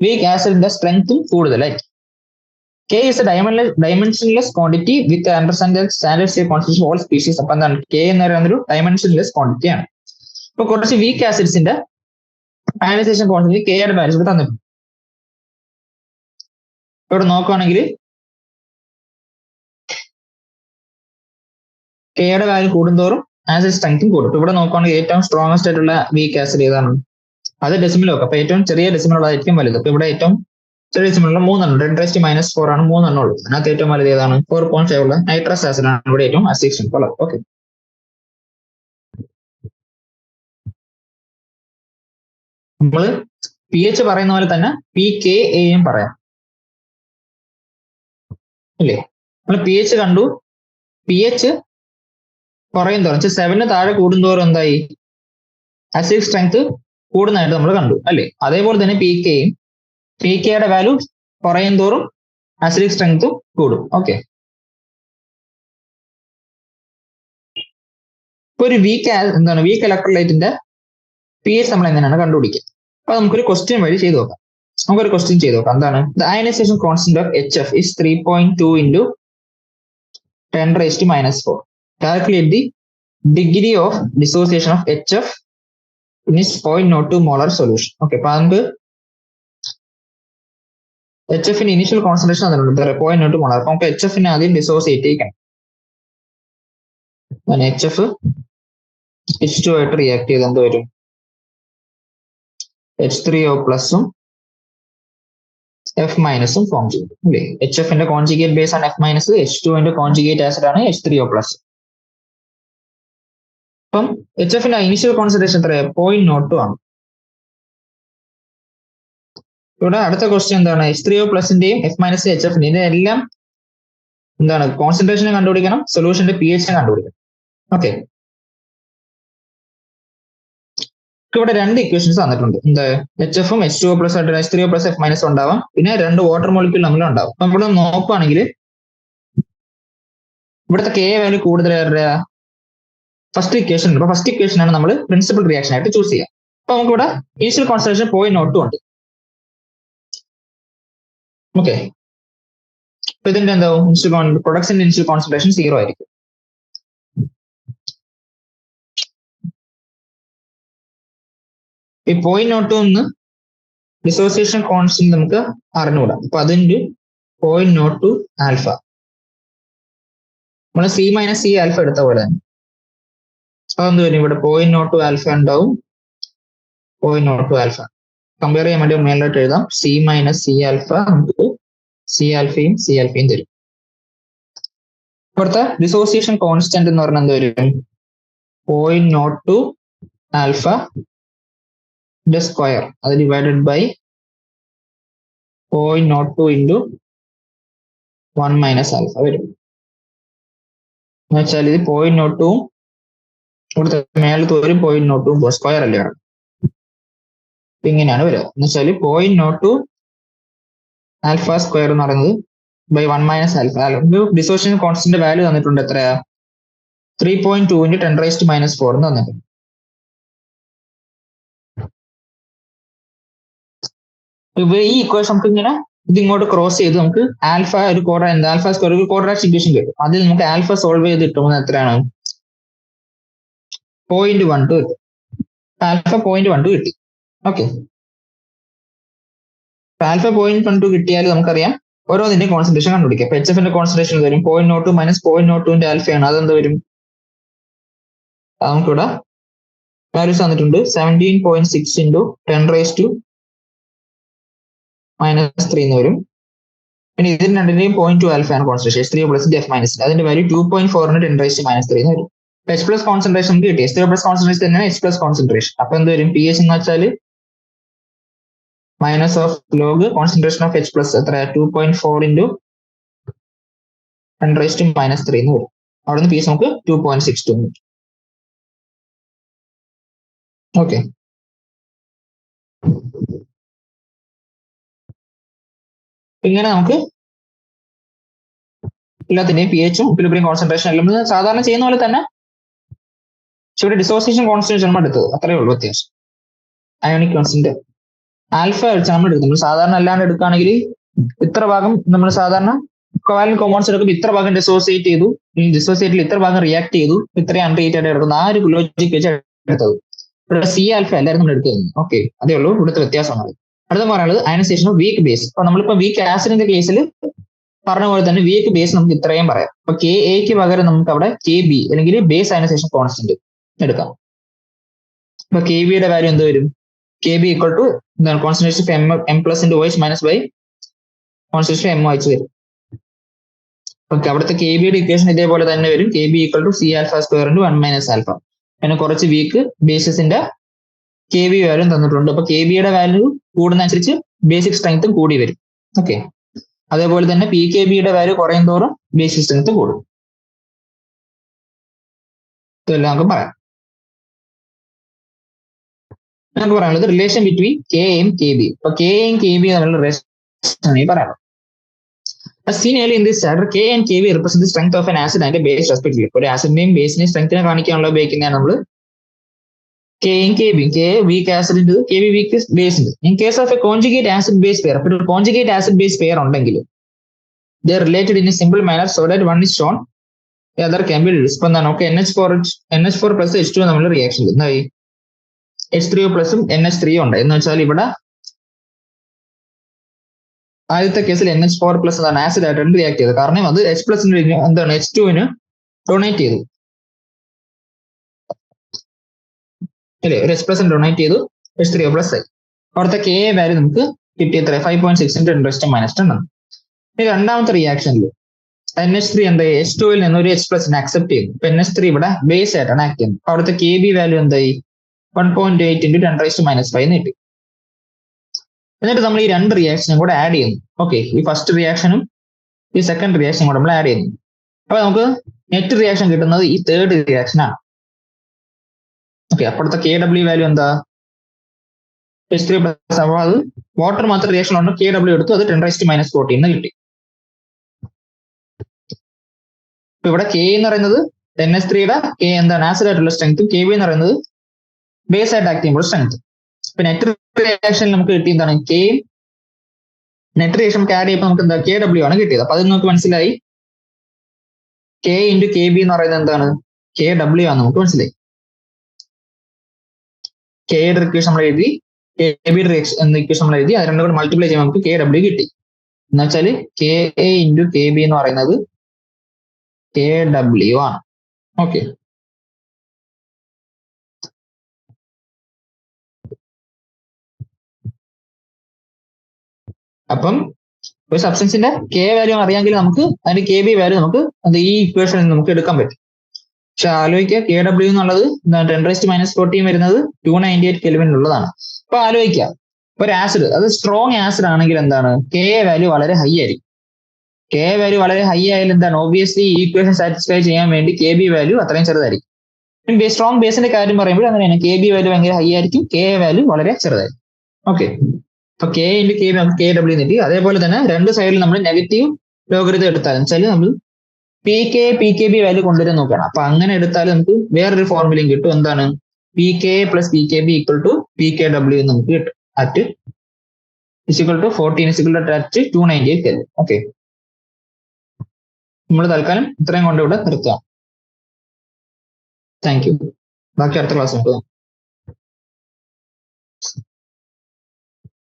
വീക്ക് ആസിഡിന്റെ സ്ട്രെങ്ത്തും കൂടുതലായി. K is a dimensionless quantity with standard state concentration of all species. അപ്പൊ എന്താണ്? K എന്ന് പറയുന്നത് ഒരു ഡയമെൻഷൻലെസ് ക്വാണ്ടിറ്റി ആണ്. ഇപ്പൊ കുറച്ച് വീക്ക് ആസിഡ്സിന്റെ അയനൈസേഷൻ കോൺസ്റ്റന്റ് കെയുടെ വാല്യൂസ് തന്നിട്ടുണ്ട്. ഇവിടെ നോക്കുകയാണെങ്കിൽ കെയുടെ വാല്യൂ കൂടുന്തോറും ആസിഡ് സ്ട്രെങ്ത്തും കൂടും. ഇവിടെ നോക്കുകയാണെങ്കിൽ ഏറ്റവും സ്ട്രോങ്സ്റ്റ് ആയിട്ടുള്ള വീക്ക് ആസിഡ് ഏതാണ്? അത് ഡെസിമൽ നോക്കാം. അപ്പൊ ഏറ്റവും ചെറിയ ഡെസിമൽ ഉള്ളതായിരിക്കും വലുത്. അപ്പൊ ഇവിടെ ഏറ്റവും ചെറിയ ഡെസിമലുള്ള 3 എണ്ണം, 10⁻⁴ ആണ് 3 എണ്ണം ഉള്ളത്. അതിനകത്ത് ഏറ്റവും വലുത് ഏതാണ്? 4.5 ഉള്ള നൈട്രസ് ആസിഡ് ആണ് ഇവിടെ ഏറ്റവും അസിഡിക് സ്ട്രെങ്ത് ഉള്ളത്. ഓക്കെ, നമ്മള് പി എച്ച് പറയുന്ന പോലെ തന്നെ പി കെ എയും പറയാം അല്ലേ. നമ്മൾ പി എച്ച് കണ്ടു. പി എച്ച് കുറയും തോറും 7 താഴെ കൂടുന്തോറും എന്തായി? അസിഡിക് സ്ട്രെങ്ത് കൂടുന്നതായിട്ട് നമ്മൾ കണ്ടു അല്ലേ. അതേപോലെ തന്നെ പി കെയുടെ വാല്യൂ കുറയും തോറും അസിഡിക് സ്ട്രെങ്ത്തും കൂടും. ഓക്കെ, ഇപ്പൊ ഒരു വീക്ക് ഇലക്ട്രോലൈറ്റിന്റെ പി എച്ച് നമ്മൾ എങ്ങനെയാണ് കണ്ടുപിടിക്കുക? അപ്പൊ നമുക്കൊരു ക്വസ്റ്റ്യൻ വഴി ചെയ്ത് നോക്കാം. എന്താണ്? The ionisation constant of HF is 3.2 into 10⁻⁻⁴. Calculate the degree of dissociation of HF in its 0.02 molar solution. Okay, അപ്പൊ നമുക്ക് HF-ന്റെ ഇനീഷ്യൽ കോൺസെൻട്രേഷൻ തന്നിട്ടുണ്ട് 0.02 മോളാർ. അപ്പൊ നമുക്ക് HF-നെ ആദ്യം ഡിസോസിയേറ്റ് ചെയ്യിക്കണം. HF H2 ആയിട്ട് റിയാക്ട് ചെയ്ത് എന്ത് വരും? H3O പ്ലസും F മൈനസും ഫോം ചെയ്യും അല്ലേ. HF-ന്റെ കോൺജുഗേറ്റ് ബേസ് ആണ് F മൈനസ്, H2-ന്റെ കോൺജുഗേറ്റ് ആസിഡ് ആണ് H3O പ്ലസ്. അപ്പം HF-ന്റെ ഇനീഷ്യൽ കോൺസെൻട്രേഷൻ എത്രയാണ്? 0.02 ആണ്. ഇവിടെ അടുത്ത ക്വസ്റ്റ്യൻ എന്താണ്? H3O പ്ലസിന്റെയും F മൈനസ് HF-ന്റെയും ഇതിനെല്ലാം എന്താണ്? കോൺസെൻട്രേഷനെ കണ്ടുപിടിക്കണം, സൊല്യൂഷന്റെ പി എച്ചിനെ കണ്ടുപിടിക്കണം. ഓക്കെ, ഇവിടെ 2 ഇക്വേഷൻസ് തന്നിട്ടുണ്ട്. എന്താ? HF-ഉം H2O പ്ലസ് ആയിട്ട് H3O പ്ലസ് F മൈനസ് ഉണ്ടാവാം, പിന്നെ 2 വാട്ടർ മോളിക്യൂൾ തമ്മിൽ ഉണ്ടാവും. അപ്പൊ ഇവിടെ നോക്കുകയാണെങ്കിൽ ഇവിടുത്തെ K വാല്യൂ കൂടുതൽ ഫസ്റ്റ് ഇക്വേഷൻ. അപ്പൊ ഫസ്റ്റ് ഇക്വേഷൻ ആണ് നമ്മൾ പ്രിൻസിപ്പൽ റിയാക്ഷൻ ആയിട്ട് ചൂസ് ചെയ്യുക. അപ്പൊ നമുക്ക് ഇവിടെ ഇനിഷ്യൽ കോൺസെൻട്രേഷൻ 0.02 ഉണ്ട്. ഓക്കെ, അപ്പൊ ഇതിന്റെ എന്താവും? പ്രൊഡക്ട്സിന്റെ ഇനിഷ്യൽ കോൺസെൻട്രേഷൻ 0 ആയിരിക്കും. ഈ 0.02 ഡിസോസിയേഷൻ കോൺസ്റ്റന്റ് നമുക്ക് അറിഞ്ഞുകൂടാം. അപ്പൊ അതിന്റെ 0.02 ആൽഫ നമ്മൾ സി മൈനസ് സി ആൽഫ എടുത്ത പോലെ തന്നെ അതെന്ത് വരും? ഇവിടെ 0.02 ആൽഫ ഉണ്ടാവും. 0.02 ആൽഫ കമ്പയർ ചെയ്യാൻ വേണ്ടി മേലോട്ട് എഴുതാം. സി മൈനസ് സി ആൽഫ നമുക്ക് സി ആൽഫയും തരും. ഇവിടുത്തെ ഡിസോസിയേഷൻ കോൺസ്റ്റന്റ് എന്ന് പറഞ്ഞാൽ എന്ത് വരും? 0.02 ആൽഫ സ്ക്വയർ അത് divided by 0.02 into 1 minus alpha വരും. എന്ന് വെച്ചാൽ ഇത് 0.02 ഇവിടുത്തെ മേലത്ത് ഒരു 0.02 സ്ക്വയർ അല്ലേ വേണം. ഇങ്ങനെയാണ് വരിക. എന്ന് വെച്ചാൽ 0.02 ആൽഫ സ്ക്വയർ എന്ന് പറയുന്നത് by 1 minus alpha. Dissociation constant value തന്നിട്ടുണ്ട് എത്രയാ? 3.2 into 10⁻⁻⁴ എന്ന് തന്നിട്ടുണ്ട്. ഈ ഇക്വേഷൻ നമുക്ക് ഇങ്ങനെ ഇതിങ്ങോട്ട് ക്രോസ് ചെയ്ത് നമുക്ക് ആൽഫ ഒരു ആൽഫ സ്ക്വയർ ഒരു ക്വാഡ്രാറ്റിക് ഇക്വേഷൻ കിട്ടും. അതിൽ നമുക്ക് ആൽഫ സോൾവ് ചെയ്ത് കിട്ടുമ്പോൾ എത്രയാണ്? 0.12 കിട്ടും. ആൽഫ 0.12 കിട്ടി. ഓക്കെ, ആൽഫ 0.12 കിട്ടിയാൽ നമുക്കറിയാം ഓരോന്നിന്റെ കോൺസെൻട്രേഷൻ കണ്ടുപിടിക്കാം. ഇപ്പൊ എച്ച് എഫിന്റെ കോൺസെൻട്രേഷൻ വരും 0.02 മൈനസ് 0.02ന്റെ ആൽഫയാണ്. അതെന്ത് വരും? നമുക്കിവിടെ വാല്യൂസ് തന്നിട്ടുണ്ട്. 17.6 into 10⁻⁻³ എന്ന് വരും. പിന്നെ ഇതിന് രണ്ടിന്റെയും 0.2 ആൽഫയാണ് concentration. H3O plus F minus അതിന്റെ വാല്യൂ 2.4 into 10⁻⁻³ എന്ന് വരും. H പ്ലസ് കോൺസെൻട്രേഷൻ നമുക്ക് കിട്ടി. H3O പ്ലസ് കോൺസെൻട്രേഷൻ തന്നെയാണ് H പ്ലസ് കോൺസെൻട്രേഷൻ. അപ്പൊ എന്ത് വരും? പി എച്ച് എന്ന് വെച്ചാൽ minus of log concentration of H plus എത്ര? 2.4 into 10⁻⁻³ എന്ന് വരും. അവിടെ നിന്ന് പി എച്ച് നമുക്ക് 2.62 എന്ന് കിട്ടും. ഓക്കെ, ഇങ്ങനെ നമുക്ക് എല്ലാത്തിന്റെയും പി എച്ചും ഇക്വിലിബ്രിയം കോൺസെൻട്രേഷൻ എല്ലാം സാധാരണ ചെയ്യുന്ന പോലെ തന്നെ ഇവിടെ ഡിസോസിയേഷൻ കോൺസ്റ്റന്റ് നമ്മൾ എടുത്തത് അത്രയേ ഉള്ളൂ വ്യത്യാസം. അയോണിക് കോൺസ്റ്റന്റ് ആൽഫ വെച്ചാൽ നമ്മൾ എടുക്കുന്നത്. നമ്മൾ സാധാരണ അല്ലാണ്ട് എടുക്കുകയാണെങ്കിൽ ഇത്ര ഭാഗം നമ്മൾ സാധാരണ കോവാലന്റ് കോമ്പൗണ്ട്സ് എടുക്കുമ്പോൾ ഇത്ര ഭാഗം ഡിസോസിയേറ്റ് ചെയ്തു, ഈ ഡിസോസിയേറ്റിൽ ഇത്ര ഭാഗം റിയാക്ട് ചെയ്തു, ഇത്രയും അൺറിയേറ്റഡ് ആയിട്ട് എടുക്കുന്നു. ആ ഒരു ലോജിക്ക് വെച്ച് എടുത്തത്. ഇവിടെ സി ആൽഫ എല്ലാവരും നമ്മൾ എടുക്കുന്നത്. ഓക്കെ, അതേ ഉള്ളൂ ഇവിടുത്തെ വ്യത്യാസമാണ്. അടുത്ത പറയുന്നത് അയനൈസേഷൻ ഓഫ് വീക്ക് ബേസ്. അപ്പൊ നമ്മളിപ്പോ വീക്ക് ആസിഡിന്റെ കേസിൽ പറഞ്ഞ പോലെ തന്നെ വീക്ക് ബേസ് നമുക്ക് ഇത്രയും പറയാം. അപ്പൊ കെ എക്ക് പകരം നമുക്ക് അവിടെ കെ ബി അല്ലെങ്കിൽ ബേസ് അയനൈസേഷൻ കോൺസ്റ്റന്റ് എടുക്കാം. അപ്പൊ കെ ബിയുടെ വാല്യൂ എന്ത് വരും? കെ ബി ഈക്വൽ ടു എന്താണ്? Concentration of M plus into OH minus by concentration M OH വരും. ഓക്കെ, അവിടുത്തെ കെ ബിയുടെ ഇക്വേഷൻ ഇതേപോലെ തന്നെ വരും. K B equal to C alpha square into 1 minus alpha. പിന്നെ കുറച്ച് വീക്ക് ബേസിന്റെ കെ ബി വാല്യൂ തന്നിട്ടുണ്ട്. അപ്പൊ കെ ബിയുടെ വാല്യൂ കൂടുന്നതനുസരിച്ച് ബേസിക് സ്ട്രെങ്ത്തും കൂടി വരും. ഓക്കെ, അതേപോലെ തന്നെ പി കെ ബിയുടെ വാല്യൂ കുറയും തോറും ബേസിക് സ്ട്രെങ്ത് കൂടും. ഇതെല്ലാം നമുക്ക് പറയാം. നമുക്ക് പറയാനുള്ളത് റിലേഷൻ ബിറ്റ്വീൻ കെ എയും കെ ബി. അപ്പൊ കെ എയും കെ ബി തമ്മിലുള്ള റിലേഷൻ പറയാം. seen earlier in this chapter, K and Kb represent the strength of an acid and a base respectively. ഒരു ആസിഡിന്റെയും ബേസിന്റെയും സ്ട്രെങ്ത്തിനെ കാണിക്കാനുള്ള ഉപയോഗിക്കുന്നതാണ് നമ്മൾ കെയും കെ ബിയും. കെ വീക്ക് ആസിഡ് ഉണ്ട്, കെ ബി വീക്ക് ബേസ് ഉണ്ട്. In case of A conjugate acid base pair, അപ്പോൾ ഒരു കോൺജുഗേറ്റ് ആസിഡ് ബേസ് പെയർ ഉണ്ടെങ്കിൽ they are related in a simple manner so that one is shown the other can be reduced. ഇപ്പൊ എന്താണ്? നമുക്ക് NH4 plus H2 നമ്മൾ reaction എന്തായി? H3O പ്ലസും NH3 ഉണ്ട് എന്ന് വെച്ചാൽ ഇവിടെ ആദ്യത്തെ കേസിൽ NH4 പ്ലസ് എന്താണ്? ആസിഡ് ആയിട്ടാണ് റിയാക്ട് ചെയ്തത്. കാരണം അത് H പ്ലസിന് എന്താണ്? H2ന് ഡൊണേറ്റ് ചെയ്തു അല്ലേ? ഒരു H പ്ലസിന് ഡൊണേറ്റ് ചെയ്തു, H3O പ്ലസ് ആയി. അവിടുത്തെ കെ വാല്യൂ നമുക്ക് കിട്ടിയത്ര 5.6 into 10⁻⁻². ഇനി രണ്ടാമത്തെ റിയാക്ഷനിൽ NH3 എന്തായി? H2ൽ നിന്ന് ഒരു H പ്ലസിനെ അക്സെപ്റ്റ് ചെയ്തു. ഇപ്പൊ NH3 ഇവിടെ ബേസ് ആയിട്ടാണ് ആക്ട് ചെയ്യുന്നത്. അപ്പൊ അവിടുത്തെ കെ ബി വാല്യൂ എന്തായി? 1.8 into 10⁻⁵ എന്ന് കിട്ടി. എന്നിട്ട് നമ്മൾ ഈ രണ്ട് റിയാക്ഷനും കൂടെ ആഡ് ചെയ്യുന്നു. ഓക്കെ, ഈ ഫസ്റ്റ് റിയാക്ഷനും ഈ സെക്കൻഡ് റിയാക്ഷനും കൂടെ നമ്മൾ ആഡ് ചെയ്യുന്നു. അപ്പൊ നമുക്ക് നെറ്റ് റിയാക്ഷൻ കിട്ടുന്നത് ഈ തേർഡ് റിയാക്ഷൻ ആണ്. ഓക്കെ, അപ്പോഴത്തെ കെ ഡബ്ല്യു വാല്യൂ എന്താ? H3 plus. അപ്പോൾ അത് വാട്ടർ മാത്രം റിയാക്ഷൻ ഉണ്ട്, കെ ഡബ്ല്യു എടുത്തു, അത് 10⁻⁴ എന്ന് കിട്ടി. ഇപ്പൊ ഇവിടെ കെ എന്ന് പറയുന്നത് NH3യുടെ കെ എന്താണ്? ആസിഡ് ആയിട്ടുള്ള സ്ട്രെങ്ത്തും കെ ബി എന്ന് പറയുന്നത് ബേസ് ആയിട്ട് ആക്ട് ചെയ്യുമ്പോൾ സ്ട്രെങ്ത്. ഇപ്പൊ നെറ്റ് റിയാക്ഷൻ നമുക്ക് കിട്ടി എന്താണ്? കെ നെറ്റ് റിയാക്ഷൻ നമുക്ക് ആഡ് ചെയ്യുമ്പോൾ നമുക്ക് എന്താ? കെ ഡബ്ല്യു ആണ് കിട്ടിയത്. അപ്പൊ അത് നമുക്ക് മനസ്സിലായി കെ ഇൻറ്റു കെ ബി എന്ന് പറയുന്നത് എന്താണ്? കെ ഡബ്ല്യു ആണ് നമുക്ക് മനസ്സിലായി. കെയുടെ ഇക്വേഷൻ നമ്മൾ എഴുതി, കെ ബിയുടെ ഇക്വേഷൻ നമ്മൾ എഴുതി, അത് രണ്ടും കൂടെ മൾട്ടിപ്ലൈ ചെയ്യുമ്പോൾ നമുക്ക് കെ ഡബ്ല്യു കിട്ടി. എന്ന് വെച്ചാൽ K A into K B എന്ന് പറയുന്നത് കെ ഡബ്ല്യു ആണ്. ഓക്കെ, അപ്പം ഒരു സബ്സ്റ്റൻസിന്റെ കെ വാല്യൂ അറിയാമെങ്കിൽ നമുക്ക് അതിന്റെ കെ ബി വാല്യൂ നമുക്ക് അത് ഈ ഇക്വേഷനിൽ നമുക്ക് എടുക്കാൻ പറ്റും. പക്ഷെ ആലോചിക്കുക, കെ ഡബ്ല്യു എന്നുള്ളത് 10⁻⁴ വരുന്നത് 298 കെൽവിനുള്ളതാണ്. അപ്പൊ ആലോചിക്കുക, ഒരു ആസിഡ് അത് സ്ട്രോങ് ആസിഡ് ആണെങ്കിൽ എന്താണ്? കെ വാല്യൂ വളരെ ഹൈ ആയിരിക്കും. കെ വാല്യൂ വളരെ ഹൈ ആയാലും എന്താണ്? ഓബിയസ്ലി ഈ ഇക്വേഷൻ സാറ്റിസ്ഫൈ ചെയ്യാൻ വേണ്ടി കെ ബി വാല്യൂ അത്രയും ചെറുതായിരിക്കും. സ്ട്രോങ് ബേസിന്റെ കാര്യം പറയുമ്പോൾ അങ്ങനെയാണ്, കെ ബി വാല്യൂ ഭയങ്കര ഹൈ ആയിരിക്കും, കെ വാല്യൂ വളരെ ചെറുതായിരിക്കും. ഓക്കെ, അപ്പൊ കെ ഇൻറ്റു കെ ബി നമുക്ക് കെ ഡബ്ല്യു കിട്ടി. അതേപോലെ തന്നെ രണ്ട് സൈഡിൽ നമ്മൾ നെഗറ്റീവ് ലോഗരിതം എടുത്താലും വെച്ചാൽ നമ്മൾ പി കെ ബി വാല്യൂ കൊണ്ടുവരാൻ നോക്കുകയാണ്. അപ്പൊ അങ്ങനെ എടുത്താൽ നമുക്ക് വേറൊരു ഫോർമുലയും കിട്ടും. എന്താണ്? P K plus P K B equal to P K W എന്ന് നമുക്ക് കിട്ടും. At is equal to 14 is equal to at 298 Kelvin. Okay, നമ്മൾ തൽക്കാലം ഇത്രയും കൊണ്ട് ഇവിടെ നിർത്താം. Thank you. ബാക്കി അടുത്ത ക്ലാസ് നോക്കാം.